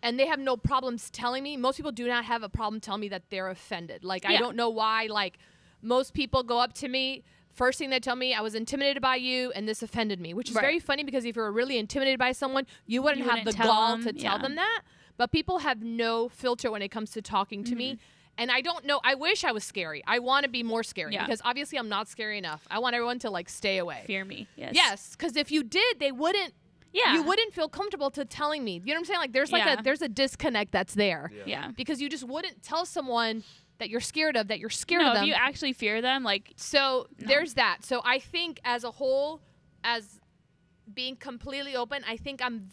And they have no problems telling me. Most people do not have a problem telling me that they're offended. Like, I Yeah. don't know why. Like, most people go up to me. First thing they tell me, I was intimidated by you, and this offended me, which is Right. very funny because if you were really intimidated by someone, you wouldn't have wouldn't the tell gall them, to tell yeah. them that. But people have no filter when it comes to talking to me. And I don't know. I wish I was scary. I want to be more scary Yeah. because obviously I'm not scary enough. I want everyone to like stay away. Fear me. Yes. Yes, because if you did, they wouldn't. Yeah. You wouldn't feel comfortable to telling me. You know what I'm saying? Like there's like Yeah. there's a disconnect that's there Yeah. because you just wouldn't tell someone that you're scared of, that you're scared No, of if them. you actually fear them, like So there's that. So I think as a whole, as being completely open, I think I'm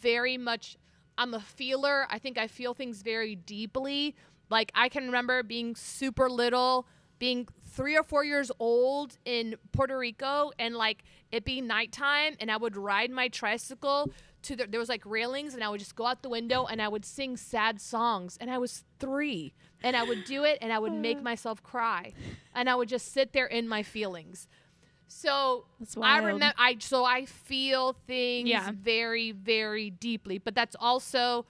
a feeler. I think I feel things very deeply. Like I can remember being super little, being 3 or 4 years old in Puerto Rico, and like it being nighttime, and I would ride my tricycle to there was like railings, and I would just go out the window and I would sing sad songs, and I was 3, and I would do it, and I would make myself cry, and I would just sit there in my feelings. So That's I wild. remember, I feel things Yeah. very, very deeply, but that's also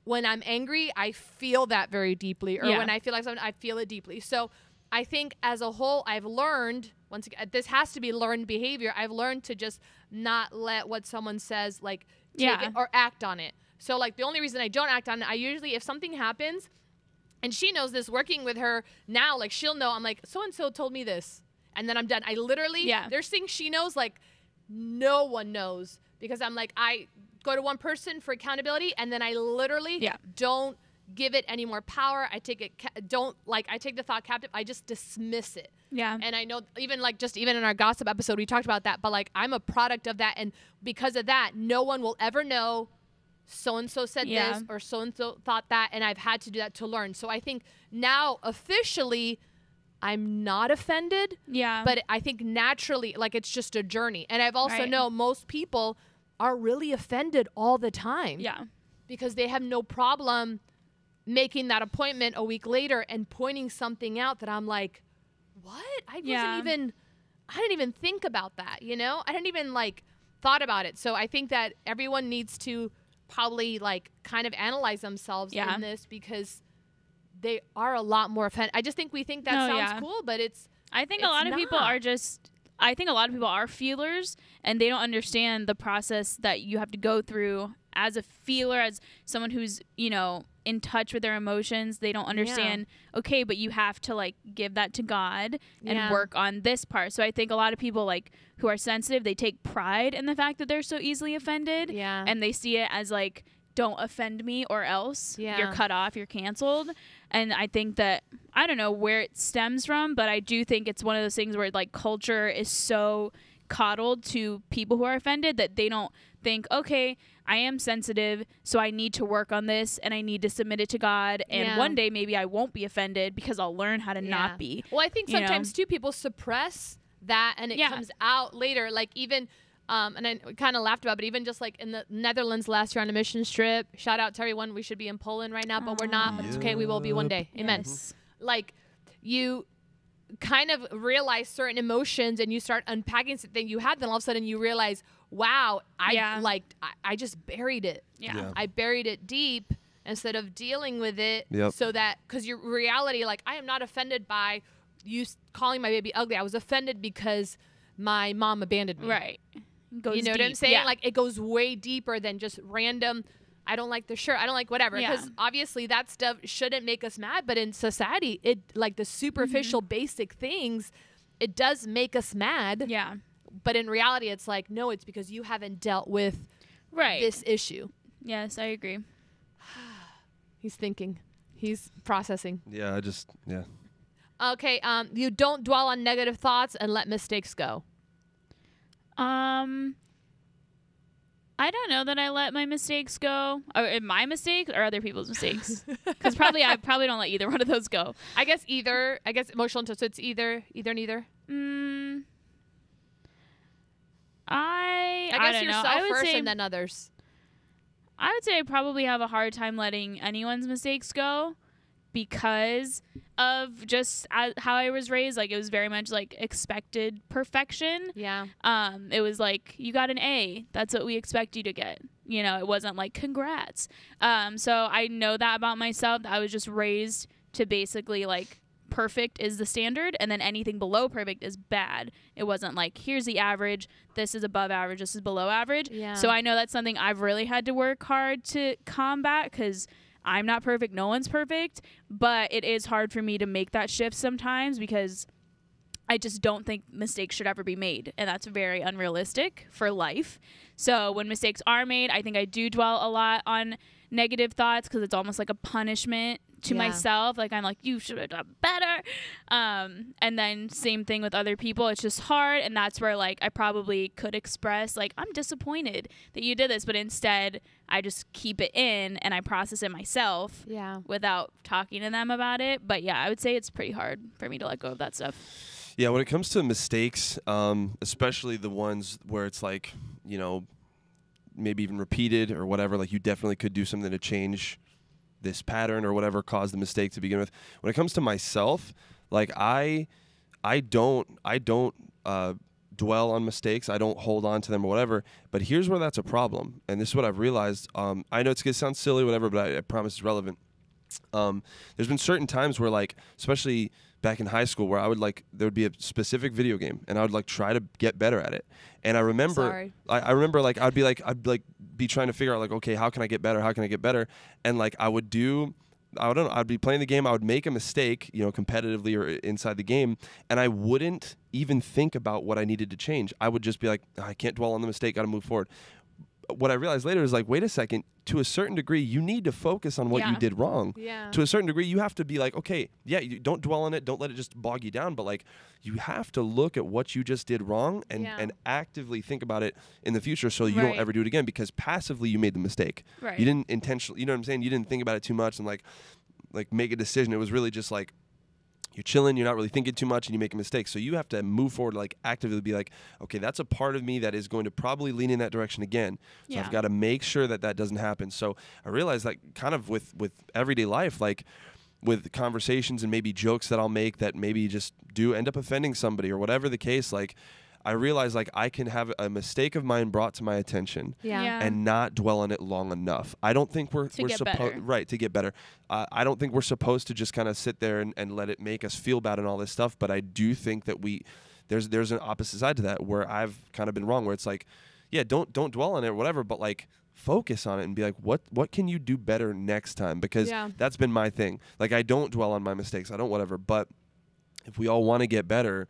when I'm angry, I feel that very deeply, or Yeah. when I feel like something, I feel it deeply. So I think as a whole, I've learned, once again, this has to be learned behavior. I've learned to just not let what someone says, like, take Yeah. it or act on it. So, like, the only reason I don't act on it, I usually, if something happens, and she knows this, working with her now, like, she'll know, I'm like, so-and-so told me this, and then I'm done. I literally, Yeah. there's things she knows, like, no one knows, because I'm like, I go to one person for accountability, and then I literally don't give it any more power. I take it, I take the thought captive. I just dismiss it. Yeah. And I know even in our gossip episode, we talked about that, but like, I'm a product of that. And because of that, no one will ever know so-and-so said this or so-and-so thought that. And I've had to do that to learn. So I think now officially I'm not offended. Yeah. But I think naturally, like, it's just a journey. And I've also know most people are really offended all the time. Yeah. Because they have no problem making that appointment a week later and pointing something out that I'm like, what? I didn't even think about that, you know? I didn't even like thought about it. So I think that everyone needs to probably like kind of analyze themselves in this, because they are a lot more offended. I just think we think that sounds cool, but I think a lot of people are feelers, and they don't understand the process that you have to go through as a feeler, as someone who's, you know, in touch with their emotions. They don't understand, okay, but you have to like give that to God and work on this part. So I think a lot of people like who are sensitive, they take pride in the fact that they're so easily offended, and they see it as like, don't offend me or else you're cut off, you're canceled. And I think that, I don't know where it stems from, but I do think it's one of those things where like culture is so coddled to people who are offended that they don't think, okay, I am sensitive, so I need to work on this and I need to submit it to God. And one day maybe I won't be offended because I'll learn how to not be. Well, I think sometimes too, people suppress that and it comes out later. Like even, and I kind of laughed about it, but even just like in the Netherlands last year on a mission trip, shout out to everyone. We should be in Poland right now, but we're not. But it's okay. We will be one day. Amen. Yes. Like you kind of realize certain emotions and you start unpacking something you had, then all of a sudden you realize, wow, I just buried it. I buried it deep instead of dealing with it. So that, because your reality, like, I am not offended by you calling my baby ugly. I was offended because my mom abandoned me. Right. Goes you know deep. what I'm saying? Like, it goes way deeper than just random, I don't like the shirt, I don't like whatever. Because obviously that stuff shouldn't make us mad, but in society, it, like the superficial basic things, it does make us mad. Yeah. But in reality, it's like, no, it's because you haven't dealt with this issue. Yes, I agree. He's thinking. He's processing. Yeah, Okay, you don't dwell on negative thoughts and let mistakes go. I don't know that I let my mistakes go. Or my mistakes or other people's mistakes? Because I probably don't let either one of those go. I guess either. I guess emotional. So it's either, neither. I guess don't yourself know. I would first say, and then others. I would say I probably have a hard time letting anyone's mistakes go because of just how I was raised. Like, it was very much like expected perfection. Yeah. It was like, you got an A. That's what we expect you to get. You know, it wasn't like, congrats. So I know that about myself. I was just raised to basically like, perfect is the standard, and then anything below perfect is bad. It wasn't like, here's the average, this is above average, this is below average. Yeah. So I know that's something I've really had to work hard to combat, because I'm not perfect, no one's perfect, but it is hard for me to make that shift sometimes because I just don't think mistakes should ever be made, and that's very unrealistic for life. So when mistakes are made, I think I do dwell a lot on negative thoughts because it's almost like a punishment to myself. Like, I'm like, you should have done better. And then same thing with other people. It's just hard. And that's where, like, I probably could express, like, I'm disappointed that you did this. But instead, I just keep it in and I process it myself without talking to them about it. But, yeah, I would say it's pretty hard for me to let go of that stuff. Yeah, when it comes to mistakes, especially the ones where it's like, you know, maybe even repeated or whatever, like you definitely could do something to change this pattern or whatever caused the mistake to begin with. When it comes to myself, like I don't dwell on mistakes. I don't hold on to them or whatever. But here's where that's a problem. And this is what I've realized. I know it's going to sound silly, whatever, but I promise it's relevant. There's been certain times where, like, especially back in high school, where I would there would be a specific video game and I would like try to get better at it. And I remember, I remember like, I'd be trying to figure out like, okay, how can I get better? How can I get better? And like, I would do I don't know, I'd be playing the game, I would make a mistake, competitively or inside the game, and I wouldn't even think about what I needed to change. I would just be like, I can't dwell on the mistake, got to move forward. What I realized later is like, wait a second, to a certain degree, you need to focus on what you did wrong. Yeah. To a certain degree, you have to be like, okay, you don't dwell on it, don't let it just bog you down, but like, you have to look at what you just did wrong and actively think about it in the future so you don't ever do it again, because passively you made the mistake. Right. You didn't intentionally, you know what I'm saying? You didn't think about it too much and like make a decision. It was really just like, you're chilling, you're not really thinking too much, and you make a mistake. So you have to move forward, like actively be like, okay, that's a part of me that is going to probably lean in that direction again. So I've got to make sure that doesn't happen. So I realized that kind of with everyday life, like with conversations and maybe jokes that I'll make that maybe just do end up offending somebody or whatever the case, like I realize like I can have a mistake of mine brought to my attention and not dwell on it long enough. I don't think we're supposed to get better. I don't think we're supposed to just kind of sit there and let it make us feel bad and all this stuff. But I do think that there's an opposite side to that where I've kind of been wrong, where it's like, don't dwell on it or whatever, but like focus on it and be like, what can you do better next time? Because that's been my thing. Like I don't dwell on my mistakes. I don't whatever. But if we all want to get better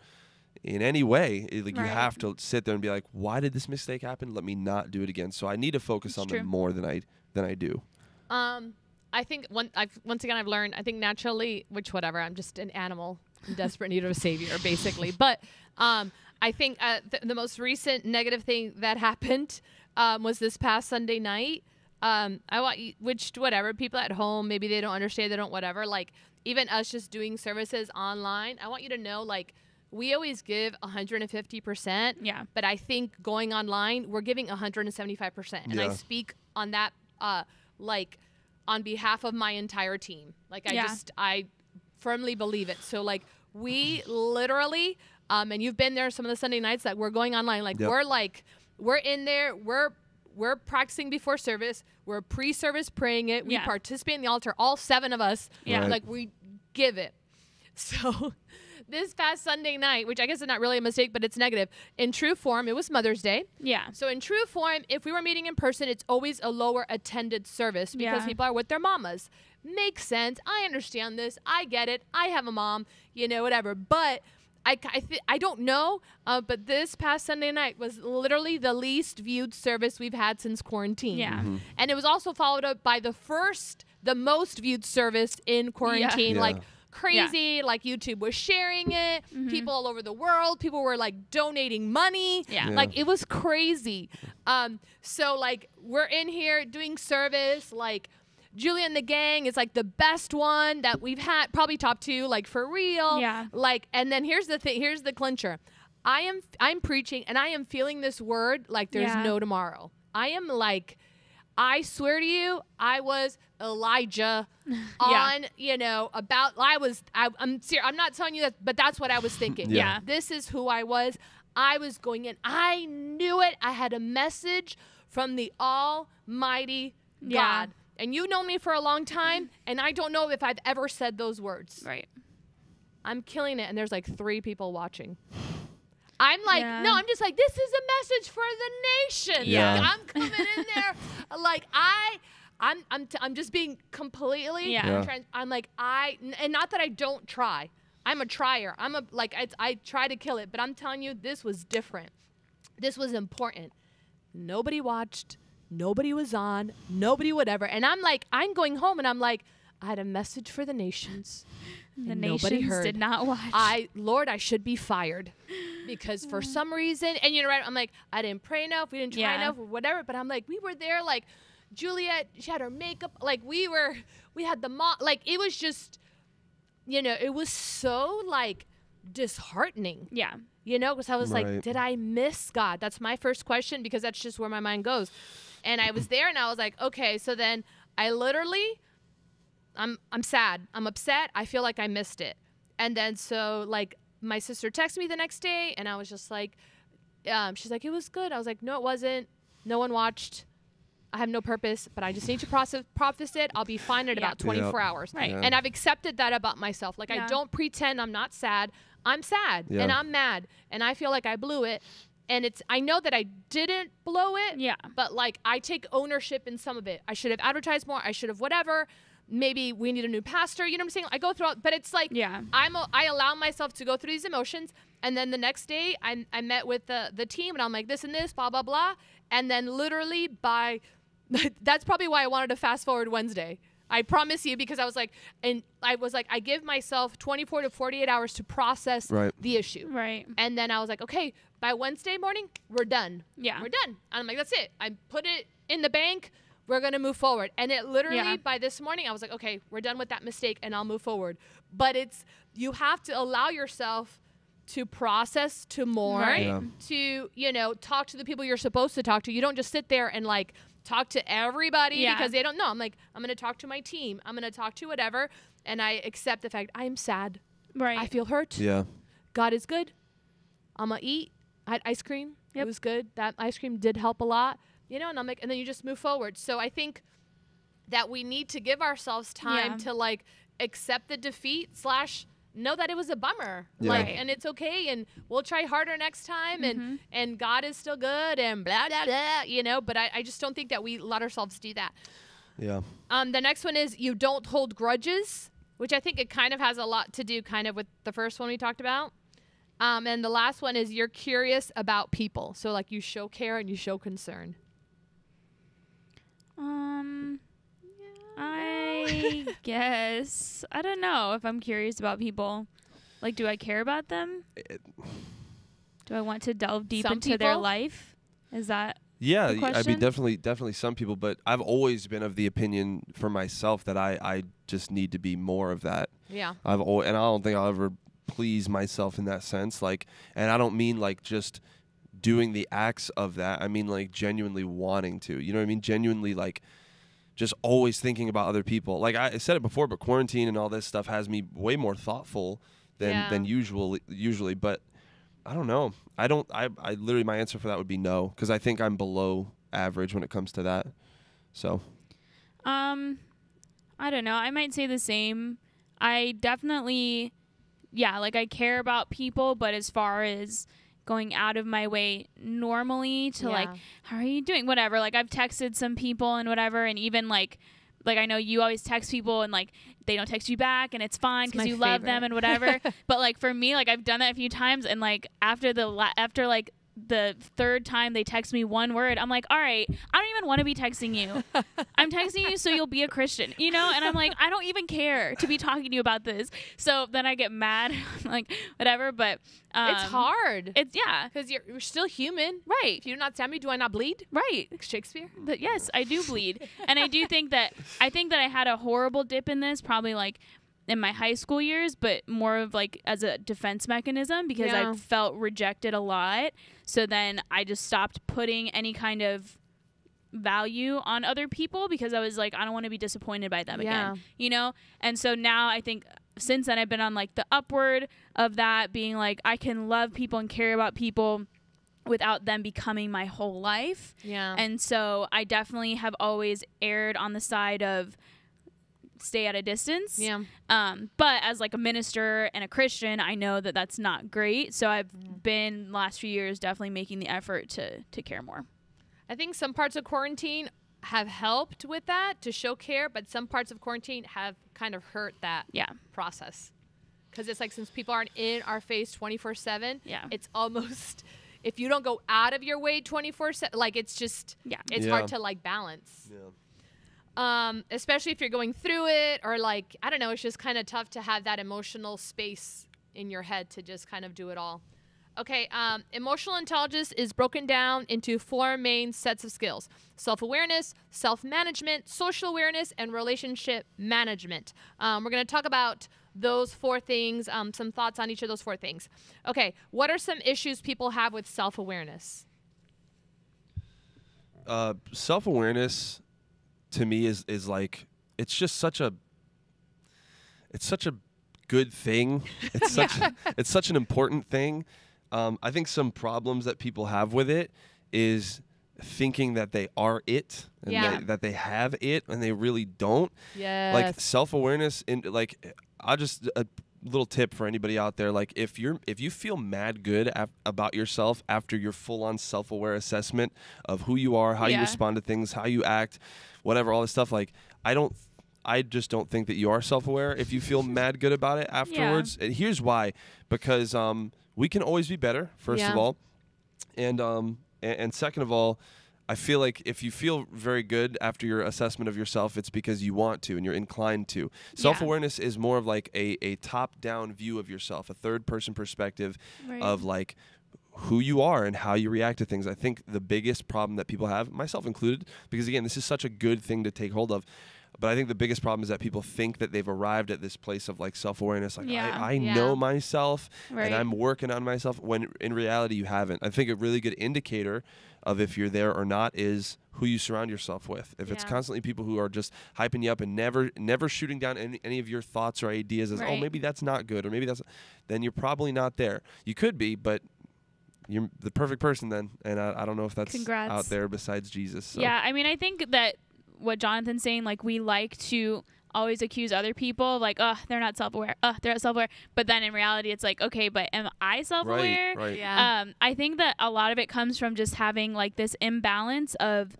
in any way, you have to sit there and be like, why did this mistake happen? Let me not do it again. So I need to focus on them more than I do. I think once again I've learned, I think naturally, I'm just an animal in desperate need of a savior, basically. But I think the most recent negative thing that happened was this past Sunday night. People at home, maybe they don't understand, they don't whatever. Like even us just doing services online, I want you to know, like, we always give 150%. Yeah. But I think going online, we're giving 175%. And I speak on that, on behalf of my entire team. Like, I firmly believe it. So, like, we literally, and you've been there some of the Sunday nights that we're going online. Like, we're in there. We're practicing before service. We're pre-service praying it. We participate in the altar, all 7 of us. Yeah. Like, we give it. So this past Sunday night, which I guess is not really a mistake, but it's negative. In true form, it was Mother's Day. Yeah. So in true form, if we were meeting in person, it's always a lower attended service because people are with their mamas. Makes sense. I understand this. I get it. I have a mom, whatever. But I don't know, but this past Sunday night was literally the least viewed service we've had since quarantine. Yeah. Mm-hmm. And it was also followed up by the most viewed service in quarantine. Yeah. Like, crazy, like YouTube was sharing it, people all over the world, people were like donating money, like it was crazy. So like we're in here doing service, like Julia and the gang is like the best one that we've had, probably top 2, like for real. Like, and then here's the thing, here's the clincher. I'm preaching and I am feeling this word like there's no tomorrow. I am like, I swear to you, I was Elijah on, I'm serious. I'm not telling you that, but that's what I was thinking. This is who I was. I was going in. I knew it. I had a message from the Almighty God. And you know me for a long time, and I don't know if I've ever said those words. Right. I'm killing it, and there's like 3 people watching. I'm like, no, I'm just like, this is a message for the nation. Yeah. Like, I'm coming in there, like I'm just being completely. I'm like and not that I don't try. I'm a trier. I try to kill it, but I'm telling you, this was different. This was important. Nobody watched. Nobody was on. Nobody whatever. And I'm like, I'm going home, and I'm like, I had a message for the nations. The nations did not watch. Lord, I should be fired because for some reason, and right, I'm like, I didn't pray enough, we didn't try enough, or whatever. But I'm like, we were there, like Juliet, she had her makeup, like we had the like it was just, it was so like disheartening. Yeah. Because I was like, did I miss God? That's my first question because that's just where my mind goes. And I was there, and I was like, okay, so then I literally. I'm sad. I'm upset. I feel like I missed it. And then so like my sister texted me the next day, and I was just like, she's like, it was good. I was like, no, it wasn't. No one watched. I have no purpose, but I just need to process it. I'll be fine in about 24 hours. Right. And I've accepted that about myself. Like I don't pretend I'm not sad. I'm sad and I'm mad, and I feel like I blew it. And I know that I didn't blow it. Yeah. But like I take ownership in some of it. I should have advertised more. I should have whatever. maybe we need a new pastor. You know what I'm saying? I go through, but it's like Yeah. I allow myself to go through these emotions, and then the next day I met with the team, and I'm like this and this, blah blah blah, and then literally that's probably why I wanted to fast forward Wednesday. I promise you, because I was like, I give myself 24 to 48 hours to process the issue. Right. And then I was like, okay, by Wednesday morning, we're done. Yeah. We're done. And I'm like, that's it. I put it in the bank. We're going to move forward. And it literally, by this morning, I was like, okay, we're done with that mistake and I'll move forward. But you have to allow yourself to process, to mourn, to, talk to the people you're supposed to talk to. You don't just sit there and like talk to everybody because they don't know. I'm like, I'm going to talk to my team. I'm going to talk to whatever. And I accept the fact I am sad. Right. I feel hurt. Yeah. God is good. I'm going to eat. I had ice cream. Yep. It was good. That ice cream did help a lot. And I'm like, and then you just move forward. So I think that we need to give ourselves time to like accept the defeat / know that it was a bummer. Yeah. And it's okay. And we'll try harder next time. And God is still good and blah, blah, blah, but I just don't think that we let ourselves do that. Yeah. The next one is you don't hold grudges, which I think it kind of has a lot to do kind of with the first one we talked about. And the last one is you're curious about people. So like you show care and you show concern. I guess. I don't know if I'm curious about people. Like, do I care about them? Do I want to delve deep into their life? Is that the I question? mean, definitely some people, but I've always been of the opinion for myself that I just need to be more of that. Yeah. And I don't think I'll ever please myself in that sense. Like, and I don't mean like just doing the acts of that. I mean like genuinely wanting to. You know what I mean? Genuinely like just always thinking about other people. Like I said it before, but quarantine and all this stuff has me way more thoughtful than usually. But I don't know. I literally, my answer for that would be no, because I think I'm below average when it comes to that. So. I don't know. I might say the same. I definitely, like I care about people, but as far as going out of my way normally to like, how are you doing? Whatever. Like I've texted some people and whatever, and even like I know you always text people and like they don't text you back and it's fine because you love them and whatever. But like for me, like I've done that a few times, and like after like the third time they text me one word, I'm like, all right, I don't even want to be texting you. I'm texting you so you'll be a Christian, and I'm like, I don't even care to be talking to you about this. So then I get mad. I'm like, whatever. But it's hard. It's because you're still human, right? If you do not tell me, do I not bleed? Right. Shakespeare. But yes, I do bleed, and I do think that I had a horrible dip in this, probably like in my high school years, but more of like as a defense mechanism because I felt rejected a lot. So then I just stopped putting any kind of value on other people because I was like, I don't want to be disappointed by them again, And so now I think since then I've been on like the upward of that, being like, I can love people and care about people without them becoming my whole life. Yeah. And so I definitely have always erred on the side of stay at a distance. Yeah. But as like a minister and a Christian, I know that that's not great. So I've been last few years definitely making the effort to care more. I think some parts of quarantine have helped with that to show care, but some parts of quarantine have kind of hurt that process. Because it's like, since people aren't in our face 24/7, it's almost, if you don't go out of your way 24/7, like it's just, it's hard to like balance. Yeah. Especially if you're going through it, or like, I don't know, it's just kind of tough to have that emotional space in your head to just kind of do it all. Okay, emotional intelligence is broken down into 4 main sets of skills: self-awareness, self-management, social awareness, and relationship management. We're going to talk about those 4 things, some thoughts on each of those 4 things. Okay, what are some issues people have with self-awareness? Self-awareness to me is like, it's just such a good thing. It's such an important thing. I think some problems that people have with it is thinking that they are it and that they have it, and they really don't. Yes. Like self-awareness, I'll just a little tip for anybody out there. Like if you feel mad good about yourself after your full-on self-aware assessment of who you are, how you respond to things, how you act, whatever, all this stuff, like I don't I just don't think that you are self-aware if you feel mad good about it afterwards. And here's why. Because we can always be better, first of all. And second of all, I feel like if you feel very good after your assessment of yourself, it's because you want to and you're inclined to. Self-awareness is more of like a top-down view of yourself, a third-person perspective of like who you are and how you react to things. I think the biggest problem that people have, myself included, because again, this is such a good thing to take hold of, but I think the biggest problem is that people think that they've arrived at this place of like self-awareness. Like I know myself and I'm working on myself, when in reality you haven't. I think a really good indicator of if you're there or not is who you surround yourself with. If it's constantly people who are just hyping you up and never shooting down any of your thoughts or ideas as, oh, maybe that's not good, or maybe that's, then you're probably not there. You could be, but you're the perfect person then. And I don't know if that's out there besides Jesus. So. Yeah, I mean, I think that what Jonathan's saying, like, we like to always accuse other people, like, oh, they're not self-aware, they're not self-aware, but then in reality it's like, okay, but am I self-aware? Right. Yeah. I think that a lot of it comes from just having like this imbalance of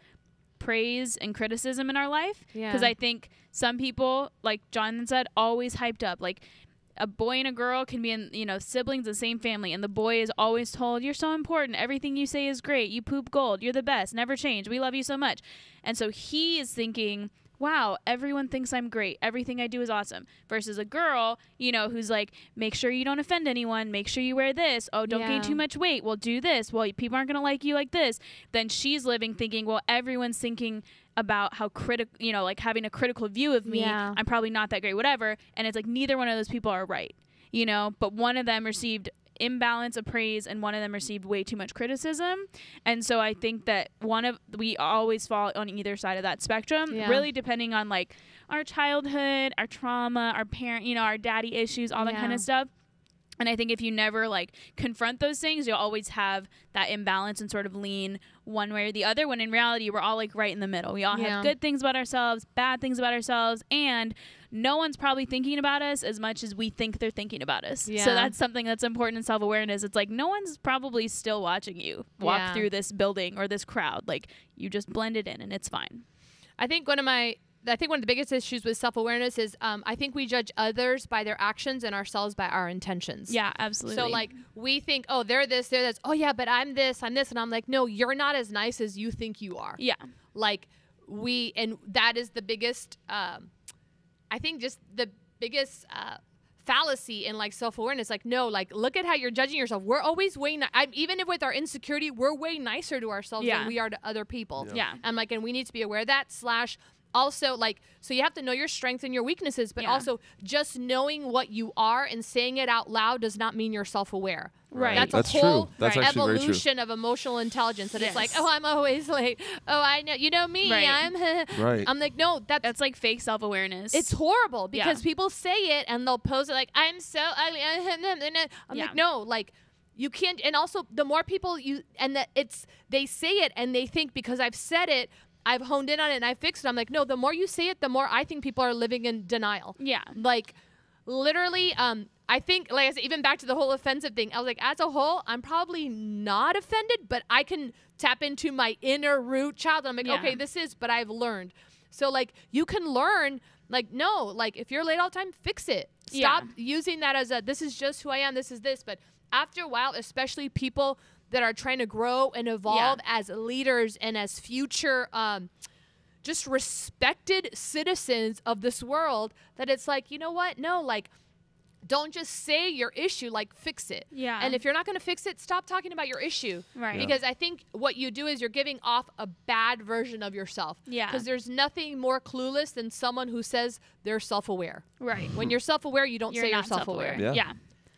praise and criticism in our life, because I think some people, like Jonathan said, always hyped up. Like, a boy and a girl can be in, siblings in the same family, and the boy is always told, you're so important, everything you say is great, you poop gold, you're the best, never change, we love you so much. And so he is thinking, wow, everyone thinks I'm great, everything I do is awesome. Versus a girl, who's like, make sure you don't offend anyone, make sure you wear this, oh, don't gain too much weight, well, do this, well, people aren't gonna like you like this. Then she's living thinking, well, everyone's thinking about how critical, like having a critical view of me, I'm probably not that great, whatever. And it's like, neither one of those people are right, but one of them received imbalance of praise and one of them received way too much criticism. And so I think that we always fall on either side of that spectrum, really depending on like our childhood, our trauma, our parent, our daddy issues, all that kind of stuff. And I think if you never like confront those things, you'll always have that imbalance and sort of lean one way or the other, when in reality we're all like right in the middle. We all have good things about ourselves, bad things about ourselves, and no one's probably thinking about us as much as we think they're thinking about us. So that's something that's important in self-awareness. It's like, no one's probably still watching you walk through this building or this crowd. Like, you just blended in and it's fine. I think one of the biggest issues with self-awareness is I think we judge others by their actions and ourselves by our intentions. Yeah, absolutely. So like, we think, oh, they're this, they're this. Oh yeah, but I'm this. And I'm like, no, you're not as nice as you think you are. Yeah. Like, and that is the biggest, I think just the biggest fallacy in like self-awareness. Like, no, like, look at how you're judging yourself. We're always way, even if with our insecurity, we're way nicer to ourselves than we are to other people. Yeah. And like, and we need to be aware of that. Also, like, so you have to know your strengths and your weaknesses, but also just knowing what you are and saying it out loud does not mean you're self-aware. Right. That's a whole true. That's actually evolution of emotional intelligence. And it's like, oh, I'm always like, oh, I know, you know me. Right. I'm like, no, that's like fake self-awareness. It's horrible because people say it and they'll pose it like, I'm so ugly. I'm like, no, like, you can't. And also, the more people they say it and they think because I've said it, I've honed in on it and I fixed it. I'm like, no, the more you say it, the more I think people are living in denial. Yeah. Like, literally, I think, like I said, even back to the whole offensive thing, I was like, as a whole, I'm probably not offended, but I can tap into my inner root child. I'm like, okay, but I've learned. So, like, you can learn, like, no, like, if you're late all the time, fix it. Stop using that as this is just who I am, this is this. But after a while, especially people that are trying to grow and evolve as leaders and as future just respected citizens of this world, that it's like, you know what? No, like, don't just say your issue, like, fix it. Yeah. And if you're not going to fix it, stop talking about your issue. Right. Because I think what you do is you're giving off a bad version of yourself. Yeah. Because there's nothing more clueless than someone who says they're self-aware. Right. When you're self-aware, you don't say you're not self-aware. Yeah.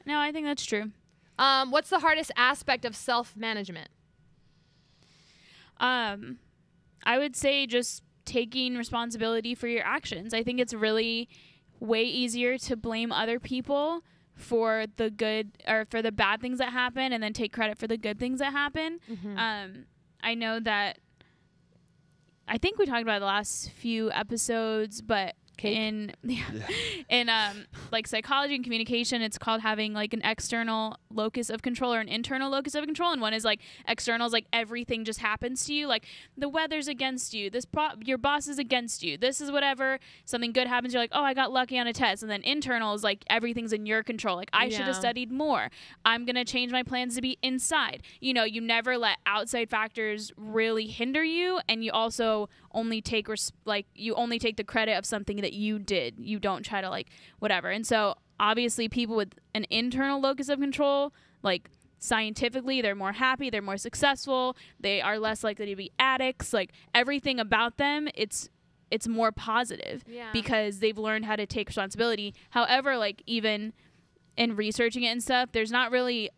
No, I think that's true. What's the hardest aspect of self-management? I would say just taking responsibility for your actions. I think it's really way easier to blame other people for the good or for the bad things that happen and then take credit for the good things that happen. Mm-hmm. I know that I think we talked about it the last few episodes, but Cake. in like psychology and communication, it's called having like an external locus of control or an internal locus of control. And one is like external is like everything just happens to you, like the weather's against you, your boss is against you, this is whatever, something good happens, you're like, oh, I got lucky on a test. And then internal is like everything's in your control, like I should have studied more, I'm gonna change my plans to be inside. You know, you never let outside factors really hinder you, and you also only take the credit of something that you did. You don't try to like whatever. And so obviously people with an internal locus of control, like scientifically, they're more happy, they're more successful, they are less likely to be addicts. Like everything about them, it's more positive because they've learned how to take responsibility. However, like even in researching it and stuff, there's not really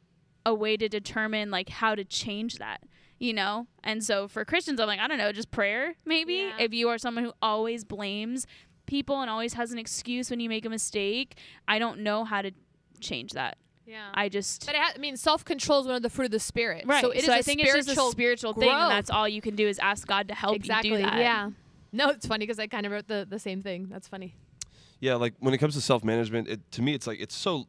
a way to determine like how to change that, you know? And so for Christians, I'm like, I don't know, just prayer maybe. Yeah. If you are someone who always blames people and always has an excuse when you make a mistake, I don't know how to change that. Yeah. But I mean, self-control is one of the fruit of the spirit. Right. So I think it's just a spiritual thing, and that's all you can do is ask God to help you do that. Yeah. No, it's funny because I kind of wrote the same thing. That's funny. Yeah, like when it comes to self-management, to me, it's like it's so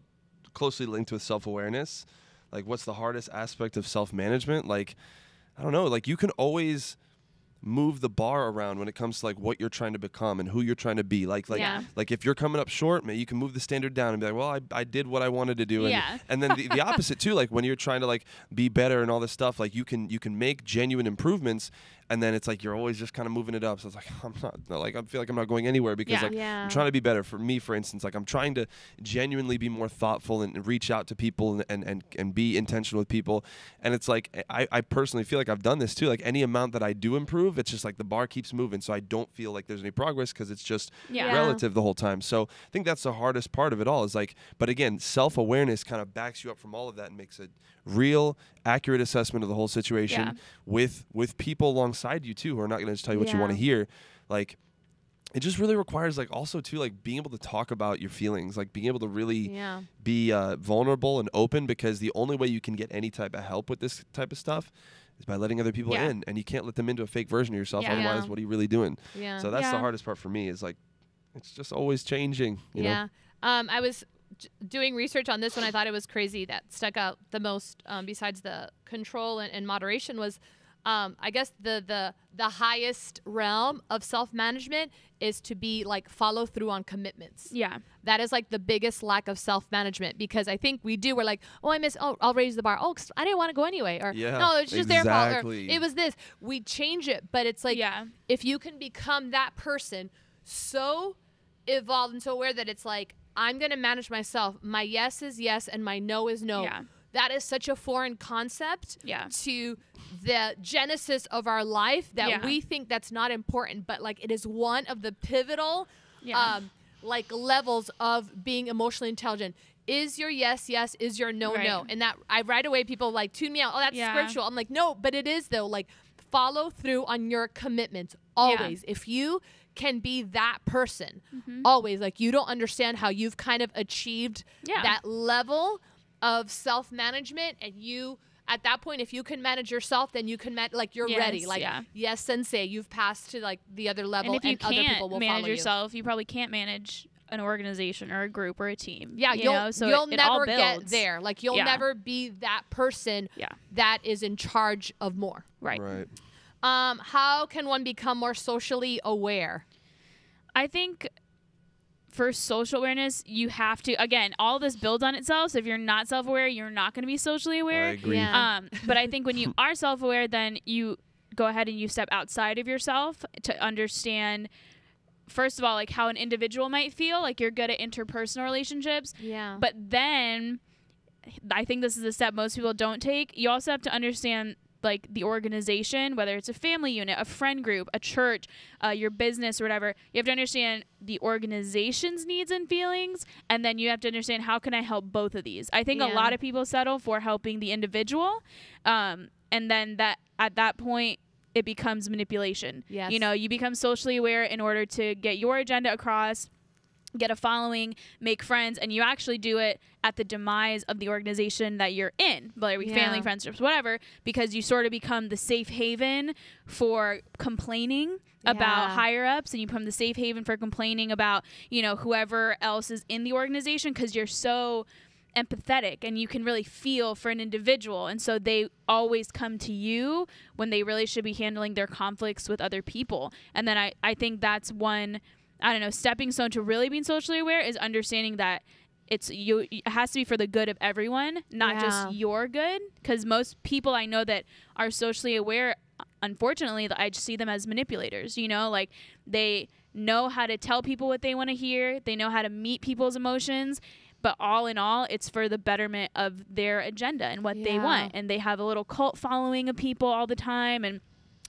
closely linked with self-awareness. Like, what's the hardest aspect of self-management? Like, I don't know. Like, you can always move the bar around when it comes to like what you're trying to become and who you're trying to be. Like if you're coming up short, man, you can move the standard down and be like, well, I did what I wanted to do. And then the opposite too. Like when you're trying to like be better and all this stuff, like you can make genuine improvements. And then it's like you're always just kind of moving it up. So it's like I feel like I'm not going anywhere because I'm trying to be better. For me, for instance, like I'm trying to genuinely be more thoughtful and reach out to people and be intentional with people. And it's like I personally feel like I've done this too. Like any amount that I do improve, it's just like the bar keeps moving. So I don't feel like there's any progress because it's just relative the whole time. So I think that's the hardest part of it all is like, but again, self-awareness kind of backs you up from all of that and makes a real accurate assessment of the whole situation with people alongside you too who are not going to just tell you what you want to hear. Like it just really requires like also too like being able to talk about your feelings, like being able to really be vulnerable and open, because the only way you can get any type of help with this type of stuff is by letting other people in, and you can't let them into a fake version of yourself. Otherwise, what are you really doing? So that's the hardest part for me is like it's just always changing. You know? I was doing research on this one. I thought it was crazy that stuck out the most besides the control and moderation was I guess the highest realm of self-management is to be like follow through on commitments. That is like the biggest lack of self-management, because I think we're like, I'll raise the bar, I didn't want to go anyway, or no, it's just their fault, or it was this. We change it, but it's like if you can become that person so evolved and so aware that it's like, I'm going to manage myself. My yes is yes and my no is no. That is such a foreign concept to the genesis of our life that we think that's not important, but like it is one of the pivotal like levels of being emotionally intelligent. Is your yes, yes, is your no, no. And that I right away people like tune me out. Oh, that's spiritual. I'm like, no, but it is though. Like follow through on your commitments always. If you can be that person always, like you don't understand how you've kind of achieved that level of self-management, and you at that point, if you can manage yourself, then you can like you're ready. Like yes, sensei, you've passed to like the other level, and if you other people will manage follow yourself, you probably can't manage an organization or a group or a team. You'll never get there. Like you'll never be that person that is in charge of more. Right. How can one become more socially aware? I think for social awareness, you have to, again, all this builds on itself. So if you're not self-aware, you're not going to be socially aware. I agree. But I think when you are self-aware, then you go ahead and you step outside of yourself to understand, first of all, like how an individual might feel. Like you're good at interpersonal relationships. But then I think this is a step most people don't take. You also have to understand like the organization, whether it's a family unit, a friend group, a church, your business or whatever. You have to understand the organization's needs and feelings, and then you have to understand how can I help both of these. I think a lot of people settle for helping the individual, and then that at that point it becomes manipulation. You know, you become socially aware in order to get your agenda across, get a following, make friends, and you actually do it at the demise of the organization that you're in, whether it be family, friendships, whatever, because you sort of become the safe haven for complaining about higher ups, and you become the safe haven for complaining about, you know, whoever else is in the organization, because you're so empathetic and you can really feel for an individual, and so they always come to you when they really should be handling their conflicts with other people. And then I think that's one, I don't know, stepping stone to really being socially aware is understanding that it has to be for the good of everyone, not just your good, because most people I know that are socially aware, unfortunately, I just see them as manipulators, you know, like they know how to tell people what they want to hear, they know how to meet people's emotions, but all in all, it's for the betterment of their agenda and what they want. And they have a little cult following of people all the time, and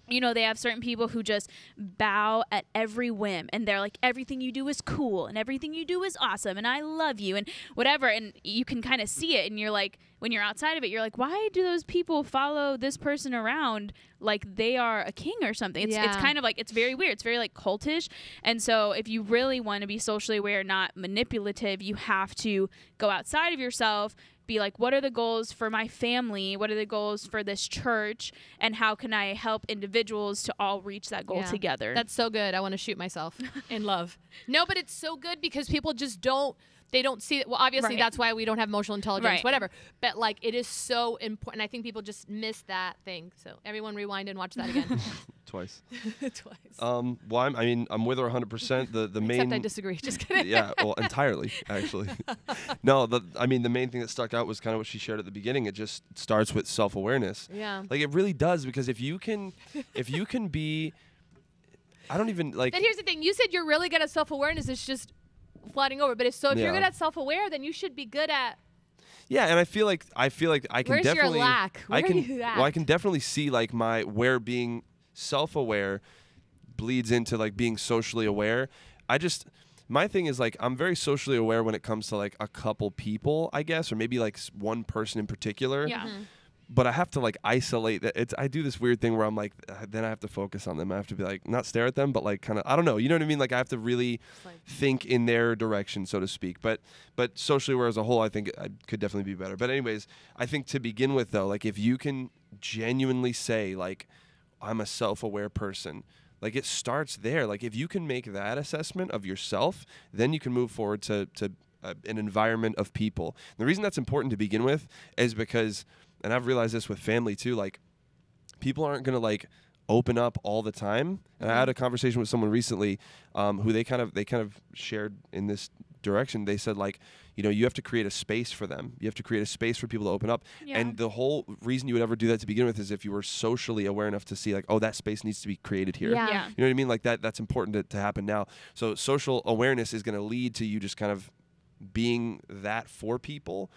you know, they have certain people who just bow at every whim, and they're like, everything you do is cool and everything you do is awesome and I love you and whatever. And you can kind of see it, and you're like, when you're outside of it, you're like, why do those people follow this person around like they are a king or something? It's kind of like, it's very weird. It's very like cultish. And so if you really want to be socially aware, not manipulative, you have to go outside of yourself, be like, what are the goals for my family? What are the goals for this church? And how can I help individuals to all reach that goal together? That's so good. I want to shoot myself in love. No, but it's so good because people just don't see it. Well, obviously that's why we don't have emotional intelligence, whatever. But like, it is so important. I think people just miss that thing. So everyone rewind and watch that again. Twice. Twice. Well, I'm with her 100%. The main. Except I disagree. Just kidding. Yeah, well, entirely, actually. No, the main thing that stuck out was kind of what she shared at the beginning. It just starts with self-awareness. Yeah. Like, it really does, because if you can be, I don't even like. Then here's the thing. You said you're really good at self-awareness. It's just flooding over. But if you're good at self-aware, then you should be good at. Yeah, and I feel like I can Where's definitely. your lack? Where are you at? Well, I can definitely see like where being self-aware bleeds into like being socially aware. My thing is like, I'm very socially aware when it comes to like a couple people, I guess, or maybe like one person in particular. Yeah. Mm-hmm. But I have to like isolate that. I do this weird thing where I'm like, then I have to focus on them. I have to be like, not stare at them, but like kind of, I don't know. You know what I mean? Like I have to really think in their direction, so to speak. But socially aware as a whole, I think I could definitely be better. But anyways, I think to begin with though, like if you can genuinely say like, I'm a self-aware person, like it starts there. Like if you can make that assessment of yourself, then you can move forward to an environment of people. And the reason that's important to begin with is because, and I've realized this with family too, like people aren't going to like open up all the time. And I had a conversation with someone recently who they kind of shared in this direction. They said like, you know, you have to create a space for them. You have to create a space for people to open up. Yeah. And the whole reason you would ever do that to begin with is if you were socially aware enough to see like, oh, that space needs to be created here. Yeah. You know what I mean? Like that's important to happen now. So social awareness is going to lead to you just kind of being that for people.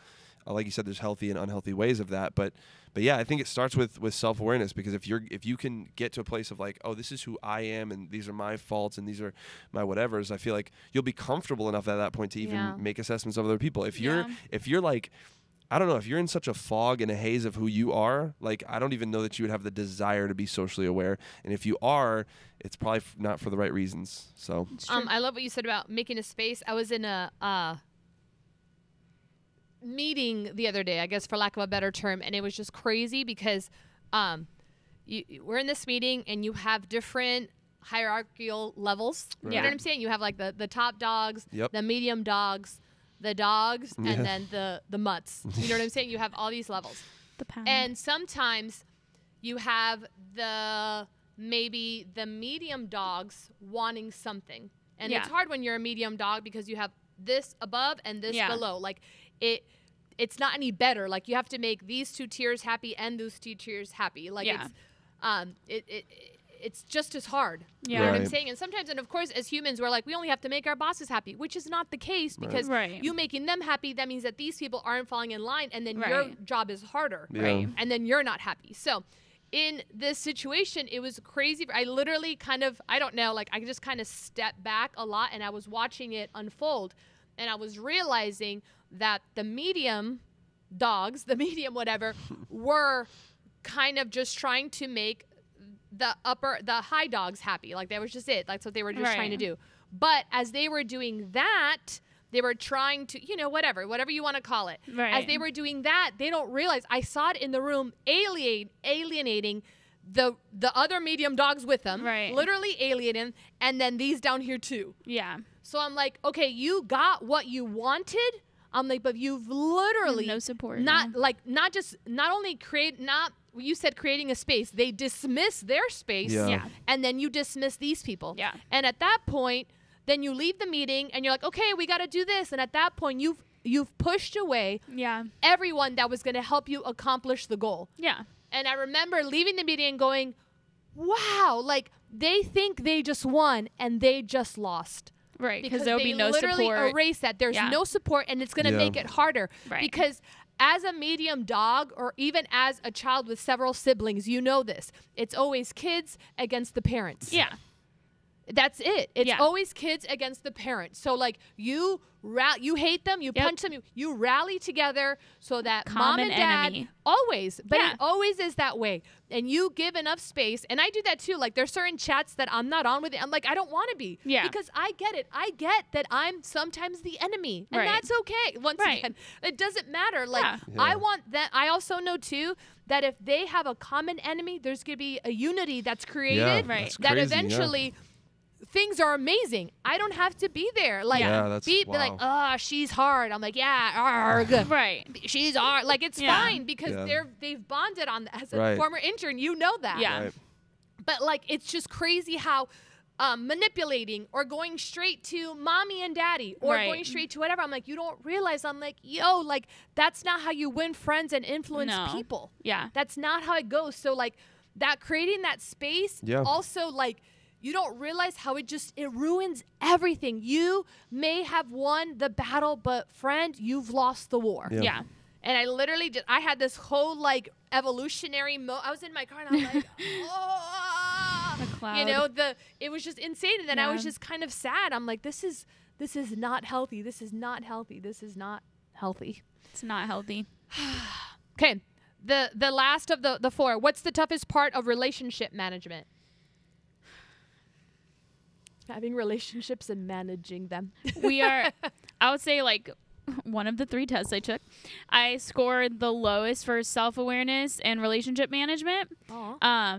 Like you said, there's healthy and unhealthy ways of that, but yeah, I think it starts with self-awareness, because if you can get to a place of like, oh, this is who I am, and these are my faults, and these are my whatevers, I feel like you'll be comfortable enough at that point to even make assessments of other people. If you're like, I don't know, if you're in such a fog and a haze of who you are, like I don't even know that you would have the desire to be socially aware, and if you are, it's probably not for the right reasons. So I love what you said about making a space. I was in a meeting the other day, I guess for lack of a better term, and it was just crazy because we're in this meeting and you have different hierarchical levels. Right. You know what I'm saying? You have like the top dogs, Yep. the medium dogs, the dogs, and then the mutts. You know what I'm saying? You have all these levels. The pound. And sometimes you have maybe the medium dogs wanting something. And it's hard when you're a medium dog because you have this above and this below. Like it's not any better. Like you have to make these two tiers happy and those two tiers happy. Like it's just as hard. Yeah. You know what I'm Right. saying? And sometimes, and of course, as humans, we're like, we only have to make our bosses happy, which is not the case, because you making them happy, that means that these people aren't falling in line, and then your job is harder. Yeah. Right. And then you're not happy. So in this situation, it was crazy. I literally kind of, I don't know, like I just kind of stepped back a lot, and I was watching it unfold, and I was realizing that the medium dogs, the medium whatever, were kind of just trying to make the high dogs happy. Like that was just it. That's what they were just Right. trying to do. But as they were doing that, they were trying to, whatever you want to call it. Right. As they were doing that, they don't realize, I saw it in the room, alienating the other medium dogs with them. Right. Literally alienating, and then these down here too. Yeah. So I'm like, okay, you got what you wanted. I'm like, but you've literally No support. you said creating a space. They dismiss their space. Yeah. Yeah. And then you dismiss these people. Yeah. And at that point, then you leave the meeting and you're like, okay, we got to do this. And at that point, you've pushed away Yeah. everyone that was going to help you accomplish the goal. Yeah. And I remember leaving the meeting and going, wow, like they think they just won and they just lost. Right. Because There'll they be no literally support. erase that. There's Yeah. no support, and it's going to Yeah. make it harder. Right. Because as a medium dog, or even as a child with several siblings, you know this. It's always kids against the parents. Yeah. That's it. It's Yeah. always kids against the parents. So like you hate them, you Yep. punch them, you rally together so that mom Common and dad enemy. always, but Yeah. it always is that way. And you give enough space, and I do that too. Like there's certain chats that I'm not on with. I'm like, I don't want to be. Yeah. Because I get it. I get that I'm sometimes the enemy, and Right. that's okay. Once Right. again, it doesn't matter. Like Yeah. I Yeah. want that. I also know too that if they have a common enemy, there's gonna be a unity that's created. Right. That's That crazy, eventually things are amazing. I don't have to be there. Like, Yeah, that's- be like, wow. she's hard. I'm like, yeah, arg. Right. She's hard. Like, it's Yeah. fine because Yeah. they've bonded on that. As a Right. former intern, you know that. Yeah. Right. But like, it's just crazy how manipulating or going straight to mommy and daddy or Right. going straight to whatever. I'm like, you don't realize. I'm like, yo, like that's not how you win friends and influence No. people. Yeah. That's not how it goes. So like that creating that space Yeah. also like you don't realize how it ruins everything. You may have won the battle, but friend, you've lost the war. Yeah. Yeah. And I literally I had this whole like evolutionary I was in my car and I was like, oh, A cloud. it was just insane. And then I was Yeah. just kind of sad. I'm like, this is not healthy. This is not healthy. This is not healthy. It's not healthy. Okay. The last of the four. What's the toughest part of relationship management? Having relationships and managing them. We are, I would say, like, one of the 3 tests I took, I scored the lowest for self-awareness and relationship management. Aw.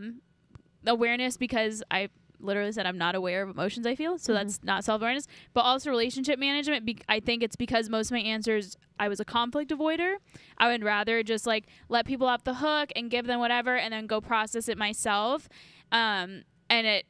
Awareness because I literally said I'm not aware of emotions I feel, so that's not self-awareness. But also relationship management, I think it's because most of my answers, I was a conflict avoider. I would rather just, like, let people off the hook and give them whatever and then go process it myself. And it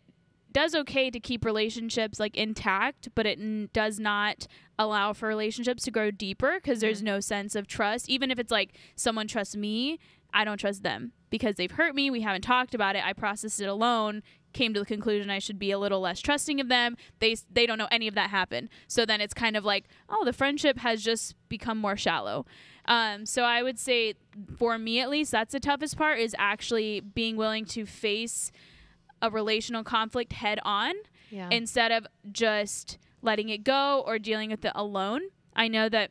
does okay to keep relationships like intact, but it does not allow for relationships to grow deeper because there's no sense of trust. Even if it's like someone trusts me, I don't trust them because they've hurt me. We haven't talked about it. I processed it alone, came to the conclusion I should be a little less trusting of them. They don't know any of that happened. So then it's kind of like, oh, the friendship has just become more shallow. So I would say for me, at least, that's the toughest part, is actually being willing to face a relational conflict head on instead of just letting it go or dealing with it alone. I know that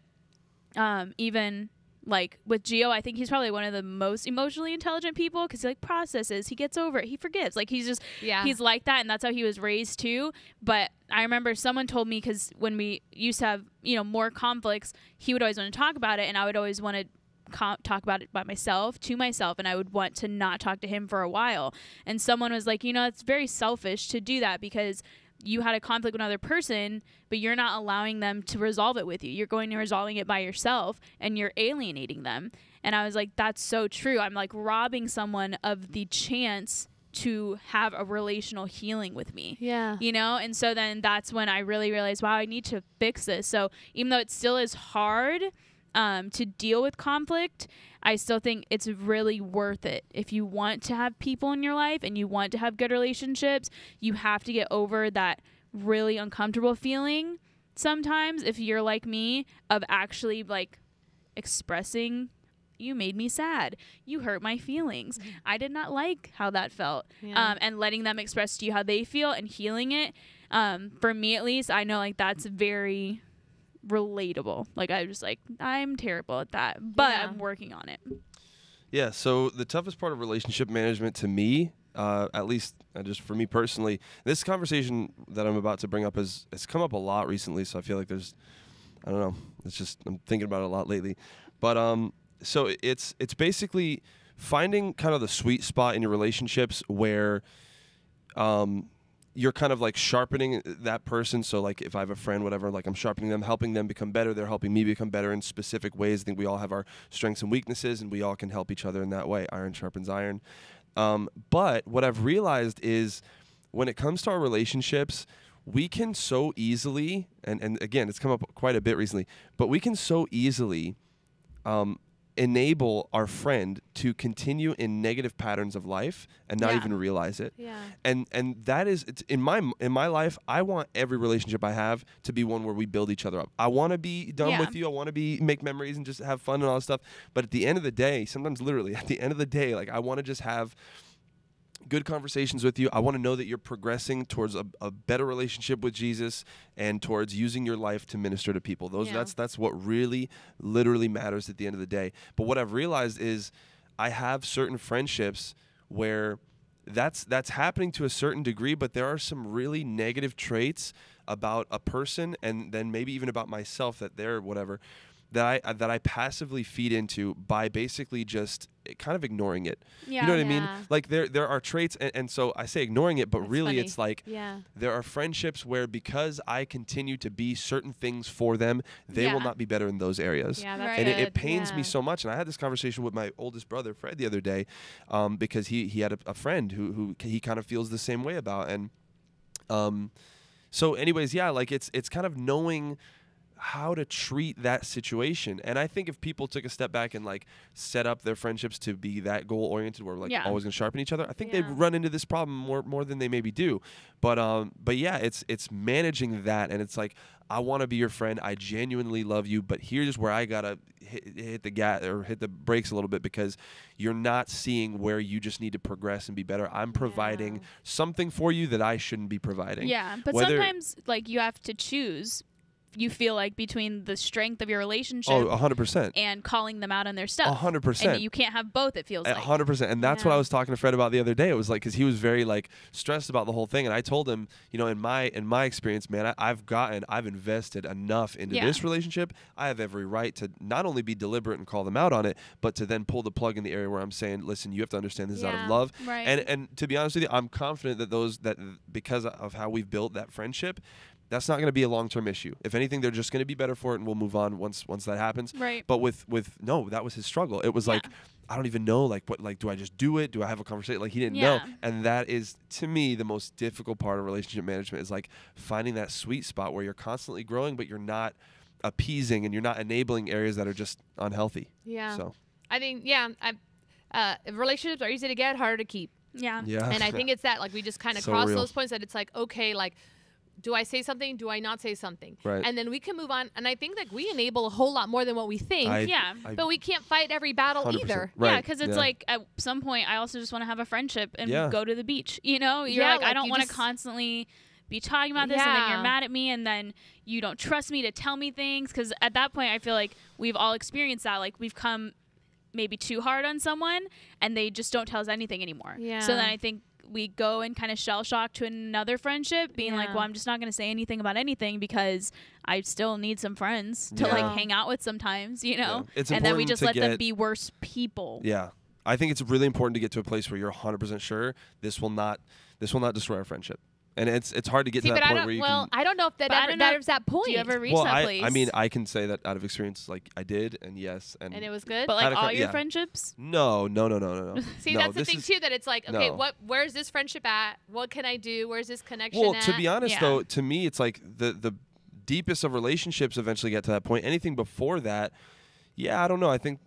even like with Gio, I think he's probably one of the most emotionally intelligent people because he like processes, he gets over it, he forgives. Like he's like that, and that's how he was raised too. But I remember someone told me, because when we used to have more conflicts, he would always want to talk about it, and I would always want to talk about it to myself, and I would want to not talk to him for a while. And someone was like, it's very selfish to do that because you had a conflict with another person, but you're not allowing them to resolve it with you. You're going and resolving it by yourself, and you're alienating them. And I was like, that's so true. I'm like robbing someone of the chance to have a relational healing with me. Yeah. And so then that's when I really realized, wow, I need to fix this. So even though it still is hard to deal with conflict, I still think it's really worth it. If you want to have people in your life and you want to have good relationships, you have to get over that really uncomfortable feeling sometimes, if you're like me, of actually like expressing, you made me sad, you hurt my feelings, I did not like how that felt, and letting them express to you how they feel and healing it. For me at least, I know like that's very relatable. Like I'm terrible at that, but I'm working on it. Yeah, so the toughest part of relationship management to me at least just for me personally, this conversation that I'm about to bring up has come up a lot recently. So I feel like there's, I don't know, it's just, I'm thinking about it a lot lately. But so it's basically finding kind of the sweet spot in your relationships where you're kind of like sharpening that person. So like if I have a friend, whatever, like I'm sharpening them, helping them become better. They're helping me become better in specific ways. I think we all have our strengths and weaknesses, and we all can help each other in that way. Iron sharpens iron. But what I've realized is when it comes to our relationships, we can so easily, and again, it's come up quite a bit recently, but we can so easily enable our friend to continue in negative patterns of life and not even realize it. Yeah. And that is, it's in my life, I want every relationship I have to be one where we build each other up. I want to be done with you. I want to make memories and just have fun and all that stuff. But at the end of the day, sometimes literally at the end of the day, like I want to just have good conversations with you. I want to know that you're progressing towards a better relationship with Jesus and towards using your life to minister to people. That's what really literally matters at the end of the day. But what I've realized is I have certain friendships where that's happening to a certain degree, but there are some really negative traits about a person and then maybe even about myself that they're whatever that I passively feed into by basically just kind of ignoring it. Yeah. You know what I mean? Like there are traits, and so I say ignoring it, but That's really funny. it's like there are friendships where because I continue to be certain things for them, they will not be better in those areas. Yeah, that's and good. it pains me so much. And I had this conversation with my oldest brother, Fred, the other day, because he had a friend who he kind of feels the same way about. And so anyways, yeah, like it's kind of knowing how to treat that situation. And I think if people took a step back and like set up their friendships to be that goal oriented where we're like always gonna sharpen each other, I think they'd run into this problem more than they maybe do. But yeah, it's managing that, and it's like, I want to be your friend. I genuinely love you, but here's where I gotta hit the gas or hit the brakes a little bit because you're not seeing where you just need to progress and be better. I'm providing something for you that I shouldn't be providing. Yeah, but sometimes like you have to choose. You feel like between the strength of your relationship 100%. and calling them out on their stuff. 100%. And you can't have both, it feels like. 100%. And that's what I was talking to Fred about the other day. It was like, because he was very like stressed about the whole thing. And I told him, you know, in my experience, man, I've invested enough into this relationship. I have every right to not only be deliberate and call them out on it, but to then pull the plug in the area where I'm saying, listen, you have to understand this is out of love. Right. And to be honest with you, I'm confident that because of how we've built that friendship, that's not going to be a long-term issue. If anything, they're just going to be better for it, and we'll move on once that happens. Right. But no, that was his struggle. It was like, I don't even know, like, what, like, do I just do it? Do I have a conversation? Like, he didn't know. And that is, to me, the most difficult part of relationship management is like finding that sweet spot where you're constantly growing, but you're not appeasing and you're not enabling areas that are just unhealthy. Yeah. So I think relationships are easy to get, harder to keep. Yeah. And I think it's that, like, we just kind of So cross real. those points that it's like, okay, like, do I say something? Do I not say something? Right. And then we can move on. And I think like we enable a whole lot more than what we think. But we can't fight every battle 100%. either. Right. Yeah, because it's like at some point I also just want to have a friendship and go to the beach. You know, you're Yeah, like, like I don't you want to just- constantly be talking about this and then you're mad at me and then you don't trust me to tell me things. Because at that point I feel like we've all experienced that. Like we've come maybe too hard on someone and they just don't tell us anything anymore. Yeah. So then I think we go and kind of shell shock to another friendship being like, well, I'm just not going to say anything about anything because I still need some friends to like hang out with sometimes, you know? Yeah. It's and then we important just to let them get- be worse people. yeah. I think it's really important to get to a place where you're 100% sure this will not destroy our friendship. And it's hard to get to that point where you can. I don't know if that ever that is that point. Do you ever reach Well, that place? I mean, I can say that out of experience, like I did, and yes, and And it was good. But like all Adequate- your yeah. friendships? no. See, No, that's the this thing is- too. That it's like, okay, no. where's this friendship at? What can I do? Where's this connection Well, at? to be honest, Yeah. though, to me, it's like the deepest of relationships eventually get to that point. Anything before that, I don't know. I think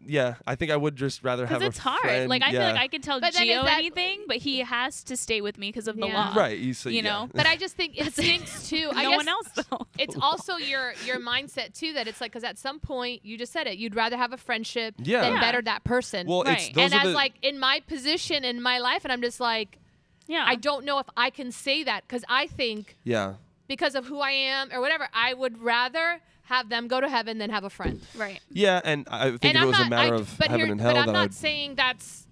I would just rather have Because a it's hard. friend. Like I feel like I can tell But then Gio is that- anything, but he has to stay with me because of the Yeah. law. right. You know? But I just think it stinks too. I No guess one else though. it's also your mindset too, that it's like, because at some point you just said it, you'd rather have a friendship than better that person. Well, Right. it's those And are as the, like in my position in my life, and I'm just like, Yeah. I don't know if I can say that, because I think yeah. because of who I am or whatever, I would rather have them go to heaven than have a friend. Right. Yeah, and I think And if I'm it was not, a matter of but heaven here, and hell, but I'm then not I'd saying that's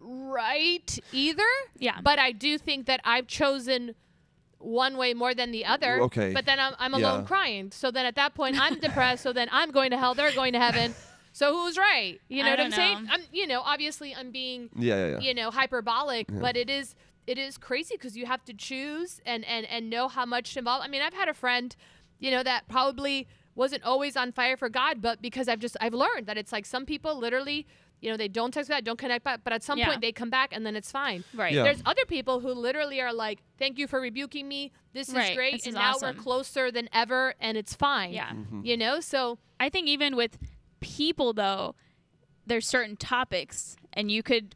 right either. Yeah. But I do think that I've chosen one way more than the other. Okay. But then I'm alone crying. So then at that point I'm depressed. So then I'm going to hell. They're going to heaven. So who's right? You know I what I'm don't saying? know. Obviously I'm being, Yeah. hyperbolic, but it is crazy because you have to choose and know how much to involve. I mean, I've had a friend, that probably wasn't always on fire for God, but because I've learned that it's like some people literally, they don't text back, don't connect back, but at some point they come back and then it's fine. Right. Yeah. There's other people who literally are like, thank you for rebuking me. This is great. This and is now awesome. we're closer than ever and it's fine. Yeah. So I think even with people, though, there's certain topics, and you could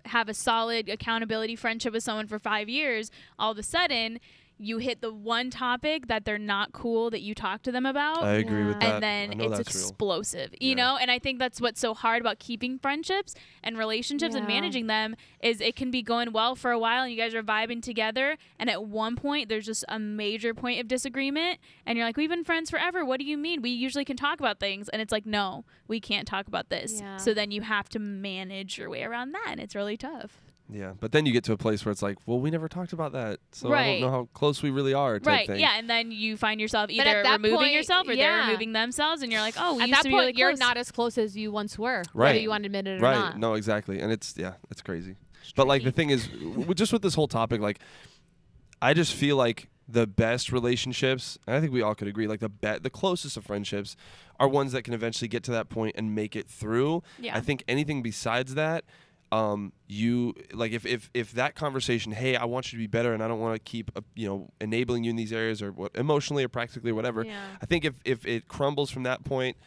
have a solid accountability friendship with someone for 5 years. All of a sudden, you hit the one topic that they're not cool that you talk to them about. I agree with that. And then I know it's that's real. explosive, you Yeah. know? And I think that's what's so hard about keeping friendships and relationships and Yeah. managing them is it can be going well for a while and you guys are vibing together. And at one point, there's just a major point of disagreement. And you're like, we've been friends forever. What do you mean? We usually can talk about things. And it's like, no, we can't talk about this. Yeah. So then you have to manage your way around that. And it's really tough. Yeah, but then you get to a place where it's like, well, we never talked about that, so I Right. don't know how close we really are. Type Right. thing. Yeah. And then you find yourself But either at that removing point, yourself or yeah. they're removing themselves. And you're like, oh, we at used that to be point, really you're close. not as close as you once were, Right. whether you want to admit it or Right. not. No, exactly. And it's crazy. But like the thing is, just with this whole topic, like I just feel like the best relationships, and I think we all could agree, like the closest of friendships are ones that can eventually get to that point and make it through. Yeah. I think anything besides that, you like if that conversation, hey, I want you to be better and I don't want to keep enabling you in these areas or emotionally or practically or whatever. Yeah. I think if it crumbles from that point,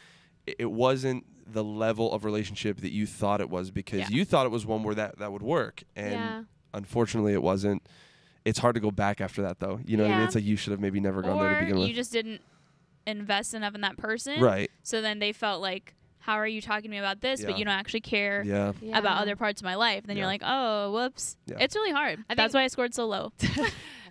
it wasn't the level of relationship that you thought it was because Yeah. you thought it was one where that would work, and Yeah. unfortunately it wasn't. It's hard to go back after that though. You know what I mean? Yeah. It's like you should have maybe never gone there to Or begin with. you just didn't invest enough in that person. Right. So then they felt like, how are you talking to me about this, but Yeah. you don't actually care Yeah. Yeah. about other parts of my life? Then Yeah. you're like, oh, whoops. Yeah. It's really hard. I That's think- why I scored so low.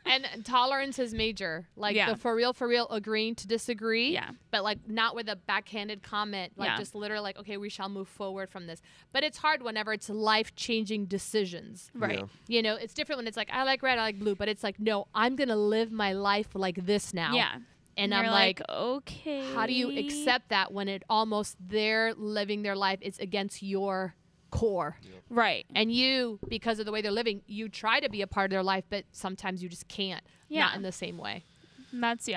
And tolerance is major. Like Yeah. the for real agreeing to disagree. Yeah. But like not with a backhanded comment. Like Yeah. just literally like, okay, we shall move forward from this. But it's hard whenever it's life-changing decisions. Right. Yeah. It's different when it's like, I like red, I like blue. But it's like, no, I'm going to live my life like this now. Yeah. And you're I'm like, okay. how do you accept that when it almost they're living their life is against your core? Right. And you, because of the way they're living, you try to be a part of their life, but sometimes you just can't. Yeah. Not in the same way. That's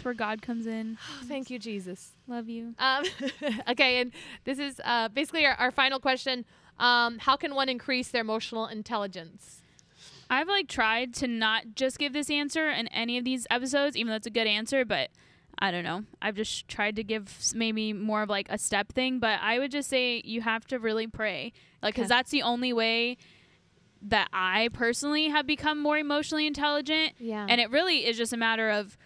where God comes in. Thank you, Jesus. Love you. Okay, and this is basically our final question. How can one increase their emotional intelligence? I've tried to not just give this answer in any of these episodes, even though it's a good answer, but I don't know. I've just tried to give maybe more of a step thing, but I would just say you have to really pray. Because that's the only way that I personally have become more emotionally intelligent. Yeah. And it really is just a matter of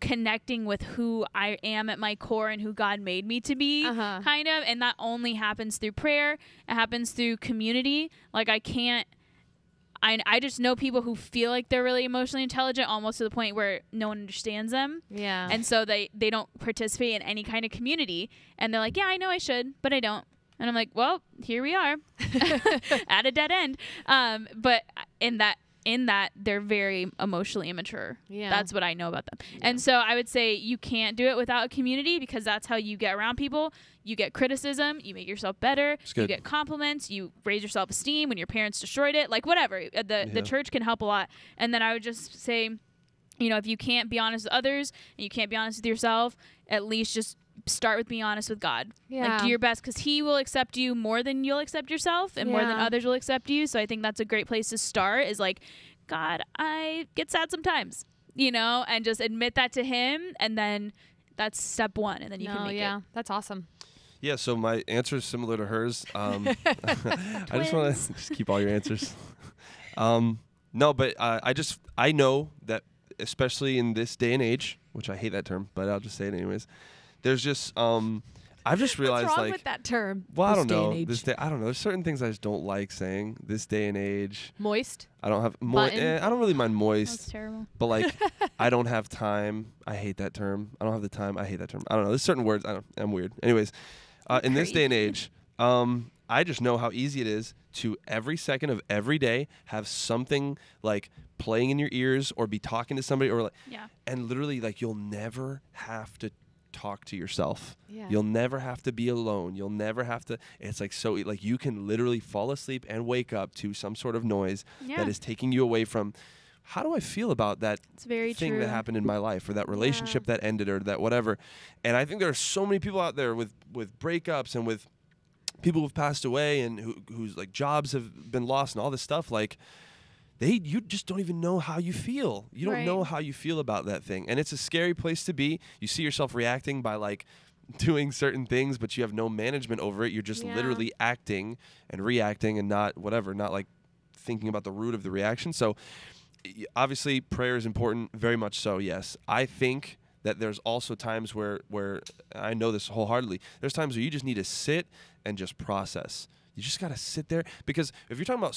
connecting with who I am at my core and who God made me to be, kind of. And that only happens through prayer. It happens through community. I just know people who feel like they're really emotionally intelligent almost to the point where no one understands them. Yeah. And so they don't participate in any kind of community. And they're like, yeah, I know I should, but I don't. And I'm like, well, here we are at a dead end. But in that they're very emotionally immature. Yeah. That's what I know about them. Yeah. And so I would say you can't do it without a community because that's how you get around people. You get criticism, you make yourself better, you get compliments, you raise your self-esteem when your parents destroyed it, whatever. The church can help a lot. And then I would just say, if you can't be honest with others and you can't be honest with yourself, at least just start with being honest with God. Yeah. Do your best because he will accept you more than you'll accept yourself and more than others will accept you. So I think that's a great place to start is God, I get sad sometimes, and just admit that to him. And then that's step one. And then you can make it. That's awesome. Yeah, so my answer is similar to hers. I just want to just keep all your answers. No, but I know that especially in this day and age, which I hate that term, but I'll just say it anyways. There's just I've just realized What's wrong with that term? Well, I don't This day know. and age. I don't know. There's certain things I just don't like saying. This day and age. Moist. I don't have Button. I don't really mind moist. That's terrible. But I don't have time. I hate that term. I don't have the time. I hate that term. I don't know. There's certain words. I'm weird. Anyways, in this day and age, I just know how easy it is to every second of every day have something like playing in your ears or be talking to somebody or like, and literally like you'll never have to talk to yourself. Yeah. You'll never have to be alone. You'll never have to. It's like so like you can literally fall asleep and wake up to some sort of noise that is taking you away from how do I feel about that thing that happened in my life or that relationship that ended or that whatever. And I think there are so many people out there with breakups and with people who've passed away and whose like jobs have been lost and all this stuff like you just don't even know how you feel. You don't know how you feel about that thing. And it's a scary place to be. You see yourself reacting by like doing certain things, but you have no management over it. You're just literally acting and reacting and not like thinking about the root of the reaction. So obviously prayer is important, very much so, yes. I think that there's also times where I know this wholeheartedly. There's times where you just need to sit and just process. You just got to sit there because if you're talking about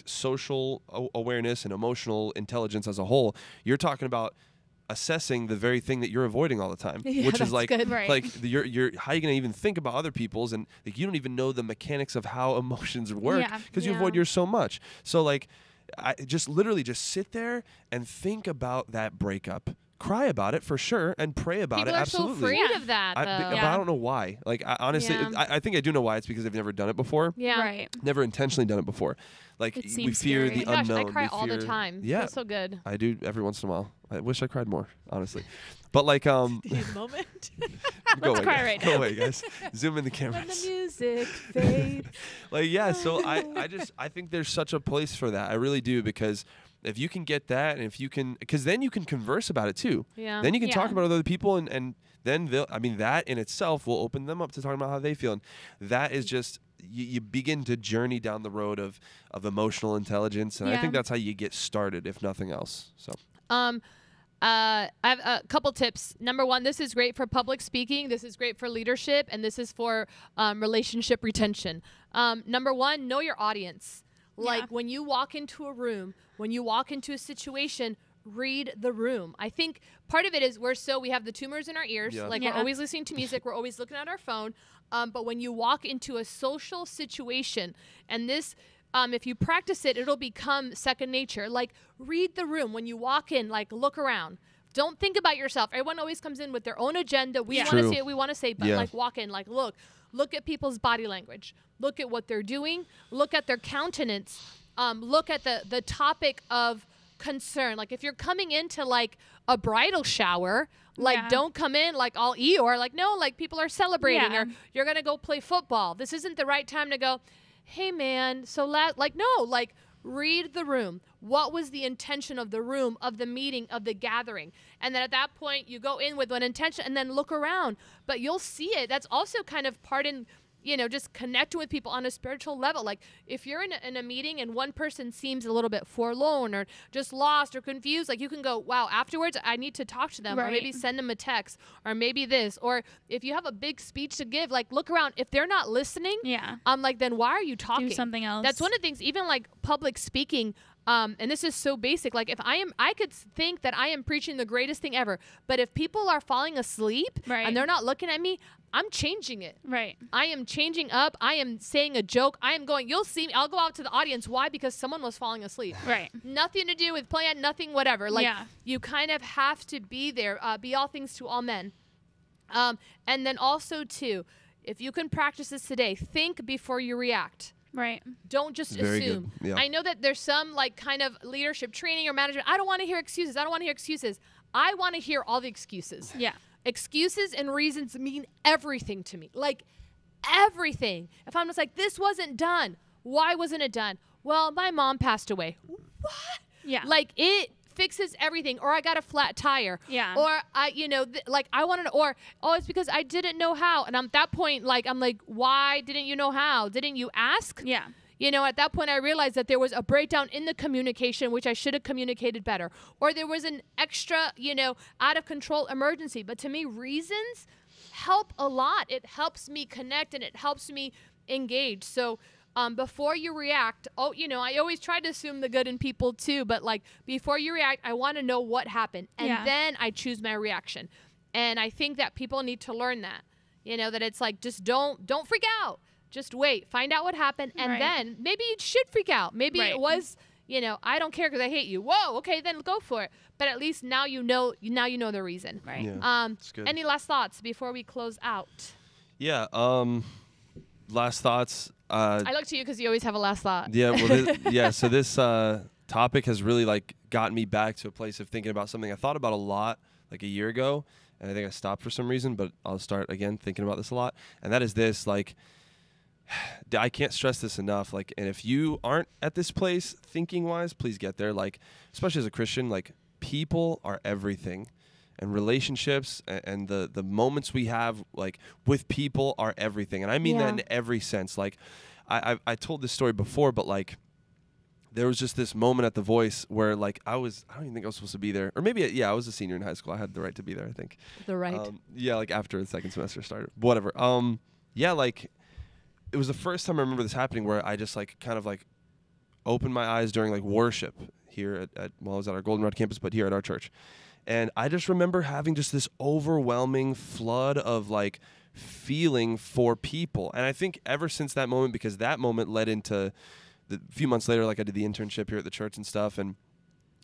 social awareness and emotional intelligence as a whole, you're talking about assessing the very thing that you're avoiding all the time, which is like you're how are you going to even think about other people's and like you don't even know the mechanics of how emotions work because you avoid yours so much. So like I just literally just sit there and think about that breakup. Cry about it for sure and pray about it. Absolutely. People are so afraid of that, but I don't know why. Like, honestly, I think I do know why. It's because they've never done it before. Yeah. Right. Never intentionally done it before. Like, we fear the Gosh, unknown. I cry all the time. Yeah. Feels so good. I do every once in a while. I wish I cried more, honestly. But like, moment. Let's cry right now. Go away, guys. Zoom in the cameras. When the music fades. Like, yeah. So I think there's such a place for that. I really do because if you can get that, and if you can, because then you can converse about it too. Yeah. Then you can talk about other people, and then that in itself will open them up to talking about how they feel. And that is just, you begin to journey down the road of emotional intelligence. And I think that's how you get started, if nothing else. So. I have a couple tips. Number one, this is great for public speaking. This is great for leadership, and this is for relationship retention. Number one, know your audience. Like when you walk into a room, when you walk into a situation, read the room. I think part of it is we have the tumors in our ears. Like we're always listening to music. We're always looking at our phone. But when you walk into a social situation, and this, if you practice it, it'll become second nature. Like read the room. When you walk in, like look around. Don't think about yourself. Everyone always comes in with their own agenda. We want to say what we want to say, but like walk in, like look at people's body language. Look at what they're doing. Look at their countenance. Look at the topic of concern. Like if you're coming into like a bridal shower, like don't come in like all Eeyore. Like no, like people are celebrating or you're going to go play football. This isn't the right time to go, hey man, so like no, like read the room. What was the intention of the room, of the meeting, of the gathering? And then at that point, you go in with one intention and then look around. But you'll see it. That's also kind of part in, just connecting with people on a spiritual level. Like if you're in a meeting and one person seems a little bit forlorn or just lost or confused, like you can go, wow, afterwards I need to talk to them or maybe send them a text or maybe this. Or if you have a big speech to give, like look around. If they're not listening, like then why are you talking? Do something else. That's one of the things, even like public speaking, and this is so basic. Like if I could think that I am preaching the greatest thing ever, but if people are falling asleep and they're not looking at me, I'm changing it. Right. I am changing up. I am saying a joke. I am going, you'll see me. I'll go out to the audience. Why? Because someone was falling asleep. Right. Nothing to do with plan, nothing, whatever. Like you kind of have to be there, be all things to all men. And then also too, if you can practice this today, think before you react. Right. Don't just assume. Yeah. I know that there's some like kind of leadership training or management. I don't want to hear excuses. I don't want to hear excuses. I want to hear all the excuses. Yeah. Excuses and reasons mean everything to me. Like everything. If I'm just like, this wasn't done. Why wasn't it done? Well, my mom passed away. What? Yeah. Like it fixes everything. Or I got a flat tire. Yeah. Or I wanted to, or, oh, it's because I didn't know how. And I'm at that point, like, I'm like, why didn't you know how? Didn't you ask? Yeah. At that point, I realized that there was a breakdown in the communication, which I should have communicated better. Or there was an extra, out of control emergency. But to me, reasons help a lot. It helps me connect and it helps me engage. So before you react, I always try to assume the good in people too. But like before you react, I want to know what happened. And then I choose my reaction. And I think that people need to learn that, that it's like, just don't freak out. Just wait. Find out what happened. And then maybe you should freak out. Maybe it was, I don't care because I hate you. Whoa, okay, then go for it. But at least now you know the reason. Right. Yeah, any last thoughts before we close out? Yeah. Last thoughts. I look to you because you always have a last thought. Yeah. Well, so this topic has really like gotten me back to a place of thinking about something I thought about a lot like a year ago, and I think I stopped for some reason, but I'll start again thinking about this a lot. And that is this, like, I can't stress this enough. Like, and if you aren't at this place thinking wise, please get there. Like, especially as a Christian, like, people are everything. And relationships and the moments we have like with people are everything. And I mean that in every sense. Like I told this story before, but like there was just this moment at The Voice where like I don't even think I was supposed to be there. Or maybe, I was a senior in high school. I had the right to be there, I think. The right. Like after the second semester started. Whatever. Like it was the first time I remember this happening where I just like kind of like opened my eyes during like worship here I was at our Goldenrod campus, but here at our church. And I just remember having just this overwhelming flood of like feeling for people. And I think ever since that moment, because that moment led into the few months later, like I did the internship here at the church and stuff. And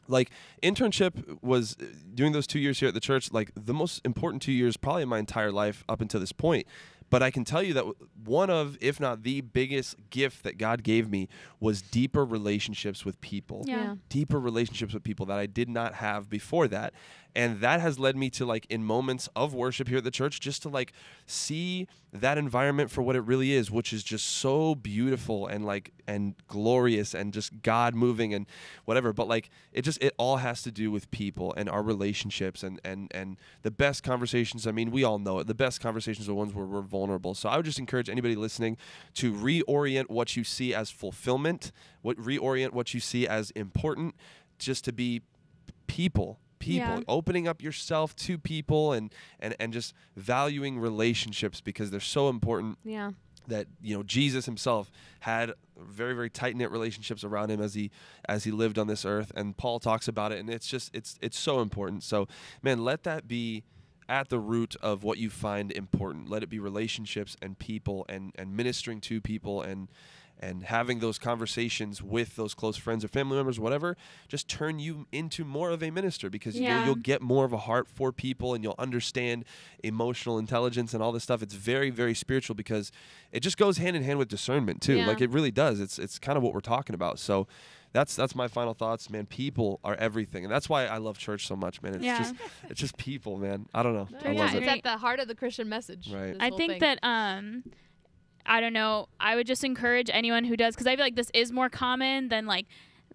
like internship was doing those 2 years here at the church, like the most important 2 years probably in my entire life up until this point. But I can tell you that one of, if not the biggest gift that God gave me was deeper relationships with people. Yeah. Deeper relationships with people that I did not have before that. And that has led me to like in moments of worship here at the church, just to like see that environment for what it really is, which is just so beautiful and like, and glorious and just God moving and whatever. But like, it all has to do with people and our relationships and the best conversations. I mean, we all know it. The best conversations are ones where we're vulnerable. So I would just encourage anybody listening to reorient what you see as fulfillment, reorient what you see as important, just to be people, opening up yourself to people and just valuing relationships because they're so important. Yeah. That Jesus himself had very, very tight-knit relationships around him as he lived on this earth, and Paul talks about it, and it's so important. So man, let that be at the root of what you find important. Let it be relationships and people and ministering to people and having those conversations with those close friends or family members, whatever, just turn you into more of a minister because you'll get more of a heart for people and you'll understand emotional intelligence and all this stuff. It's very, very spiritual because it just goes hand in hand with discernment too. Like it really does. It's kind of what we're talking about. So that's my final thoughts, man. People are everything. And that's why I love church so much, man. It's just people, man. I don't know. I love it. It's at the heart of the Christian message. Right. I think that I don't know. I would just encourage anyone who does, because I feel like this is more common than like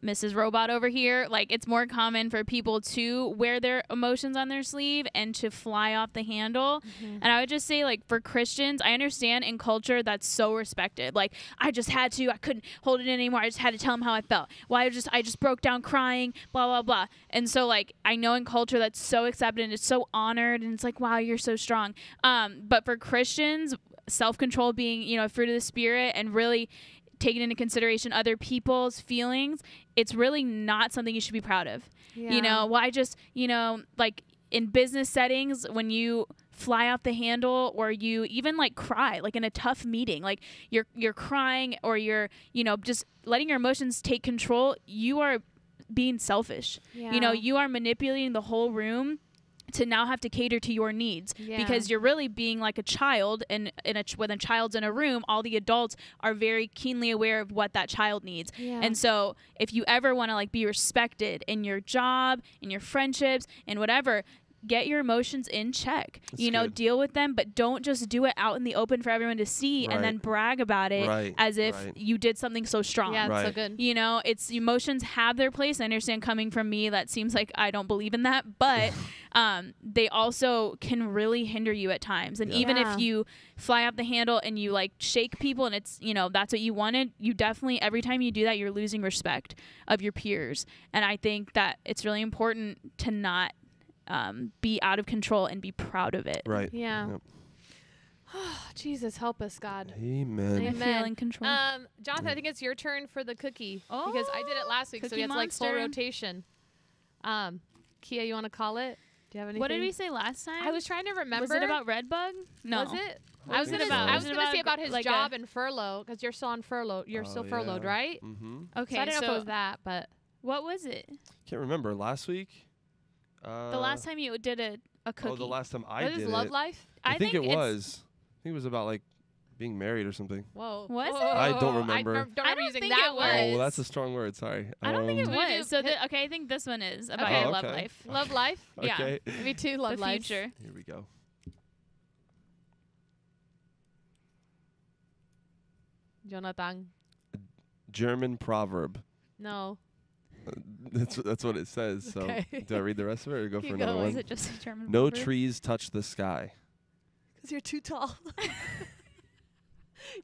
Mrs. Robot over here. Like it's more common for people to wear their emotions on their sleeve and to fly off the handle. Mm-hmm. And I would just say, like, for Christians, I understand in culture that's so respected. Like I couldn't hold it in anymore. I just had to tell them how I felt. Well, I just broke down crying, blah, blah, blah. And so like, I know in culture that's so accepted and it's so honored and it's like, wow, you're so strong. But for Christians, self-control being, a fruit of the Spirit and really taking into consideration other people's feelings, it's really not something you should be proud of. Yeah. Like in business settings, when you fly off the handle or you even like cry, like in a tough meeting, like you're crying or you're, just letting your emotions take control, you are being selfish. Yeah. You are manipulating the whole room to now have to cater to your needs because you're really being like a child, and when a child's in a room, all the adults are very keenly aware of what that child needs. Yeah. And so if you ever want to like be respected in your job, in your friendships, and whatever, get your emotions in check. That's deal with them, but don't just do it out in the open for everyone to see and then brag about it as if you did something so strong. Yeah, it's so good. It's emotions have their place. I understand coming from me, that seems like I don't believe in that, but they also can really hinder you at times. And even if you fly off the handle and you like shake people and it's, that's what you wanted, you definitely, every time you do that, you're losing respect of your peers. And I think that it's really important to not be out of control and be proud of it. Right. Yeah. Yep. Jesus, help us, God. Amen. I feel in control. Jonathan, I think it's your turn for the cookie because I did it last week, so it's like full rotation. Kia, you want to call it? Do you have anything? What did we say last time? I was trying to remember. Was it about Redbug? No. Was it? I was was gonna, it about? I was Was it gonna say about about his like job and furlough because you're still on furlough. You're still furloughed, right? Mm-hmm. Okay, So I don't know if it was that, but what was it? Can't remember. Last week? The last time you did a cookie. Oh, the last time I what did is love it. life? I think it it's- was. I think it was about like being married or something. Whoa. Was Whoa. it? I don't remember. I don't I remember don't using think that it word. was. Oh, well, that's a strong word. Sorry. I don't think it We was. do- So okay, I think this one is about Okay. your Oh, love okay. life. Love life? Yeah. Okay. Me too, love The life. future. Here we go. Jonathan. German proverb. No. That's what it says. So Okay. do I read the rest of it or go Keep for another going. Was one? it just a German No proverb? trees touch the sky. Because you're too tall.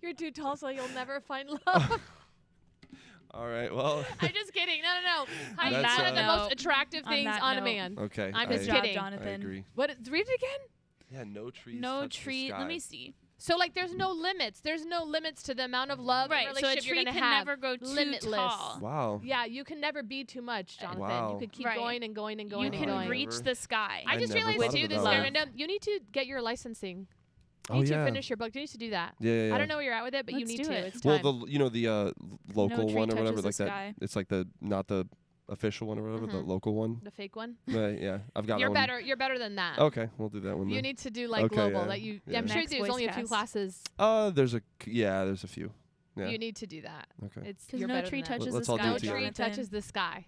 You're too tall, so you'll never find love. All right. Well. I'm just kidding. No. Height is That's, one of the uh, most attractive on things that on a note. man. Okay. I'm Good just job, kidding. I Jonathan. agree. What? Read it again. Yeah. No trees. No touch tree. The sky. Let me see. So like, there's no limits. There's no limits to the amount of love Right. and So a relationship tree you're gonna can have. never go too Limitless. tall. Wow. Yeah, you can never be too much, Jonathan. Wow. You could keep Right. going and going and going You and can going. reach Never. the sky. I just never realized thought too of it this that year, way. and you need to get your licensing. You Oh need to yeah. finish your book. You need to do that. Yeah. I don't know where you're at with it, but you Let's need do to. it. It's Well, time. the local tree one or touches whatever, the like that. sky. It's like not the official one or whatever, the Mhm. local one. The fake one. Right. Yeah. I've got You're that one. better. You're better than that. Okay, we'll do that one. You then. need to do like Okay, global. yeah, That you. yeah. I'm sure Next there's only a few voicecast. classes. there's a few. Yeah. You need to do that. Okay. It's 'Cause you're no better tree than that. touches Let's the all do sky. it No together. tree Jonathan. touches the sky.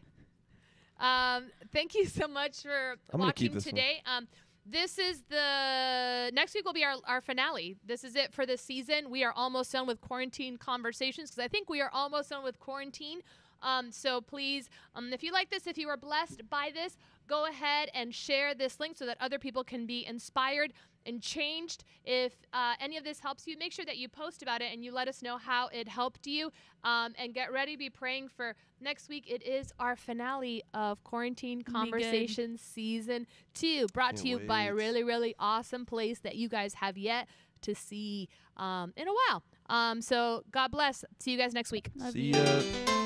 Thank you so much for I'm gonna keep watching this one. today. This is the next week will be our finale. This is it for this season. We are almost done with quarantine conversations because I think we are almost done with quarantine. So please, if you like this, if you are blessed by this, go ahead and share this link so that other people can be inspired and changed. If any of this helps you, make sure that you post about it and you let us know how it helped you. And get ready to be praying for next week. It is our finale of Quarantine Be good. Conversations Season 2, brought to you Can't by a wait. really, really awesome place that you guys have yet to see in a while. So God bless. See you guys next week. Love See you. ya.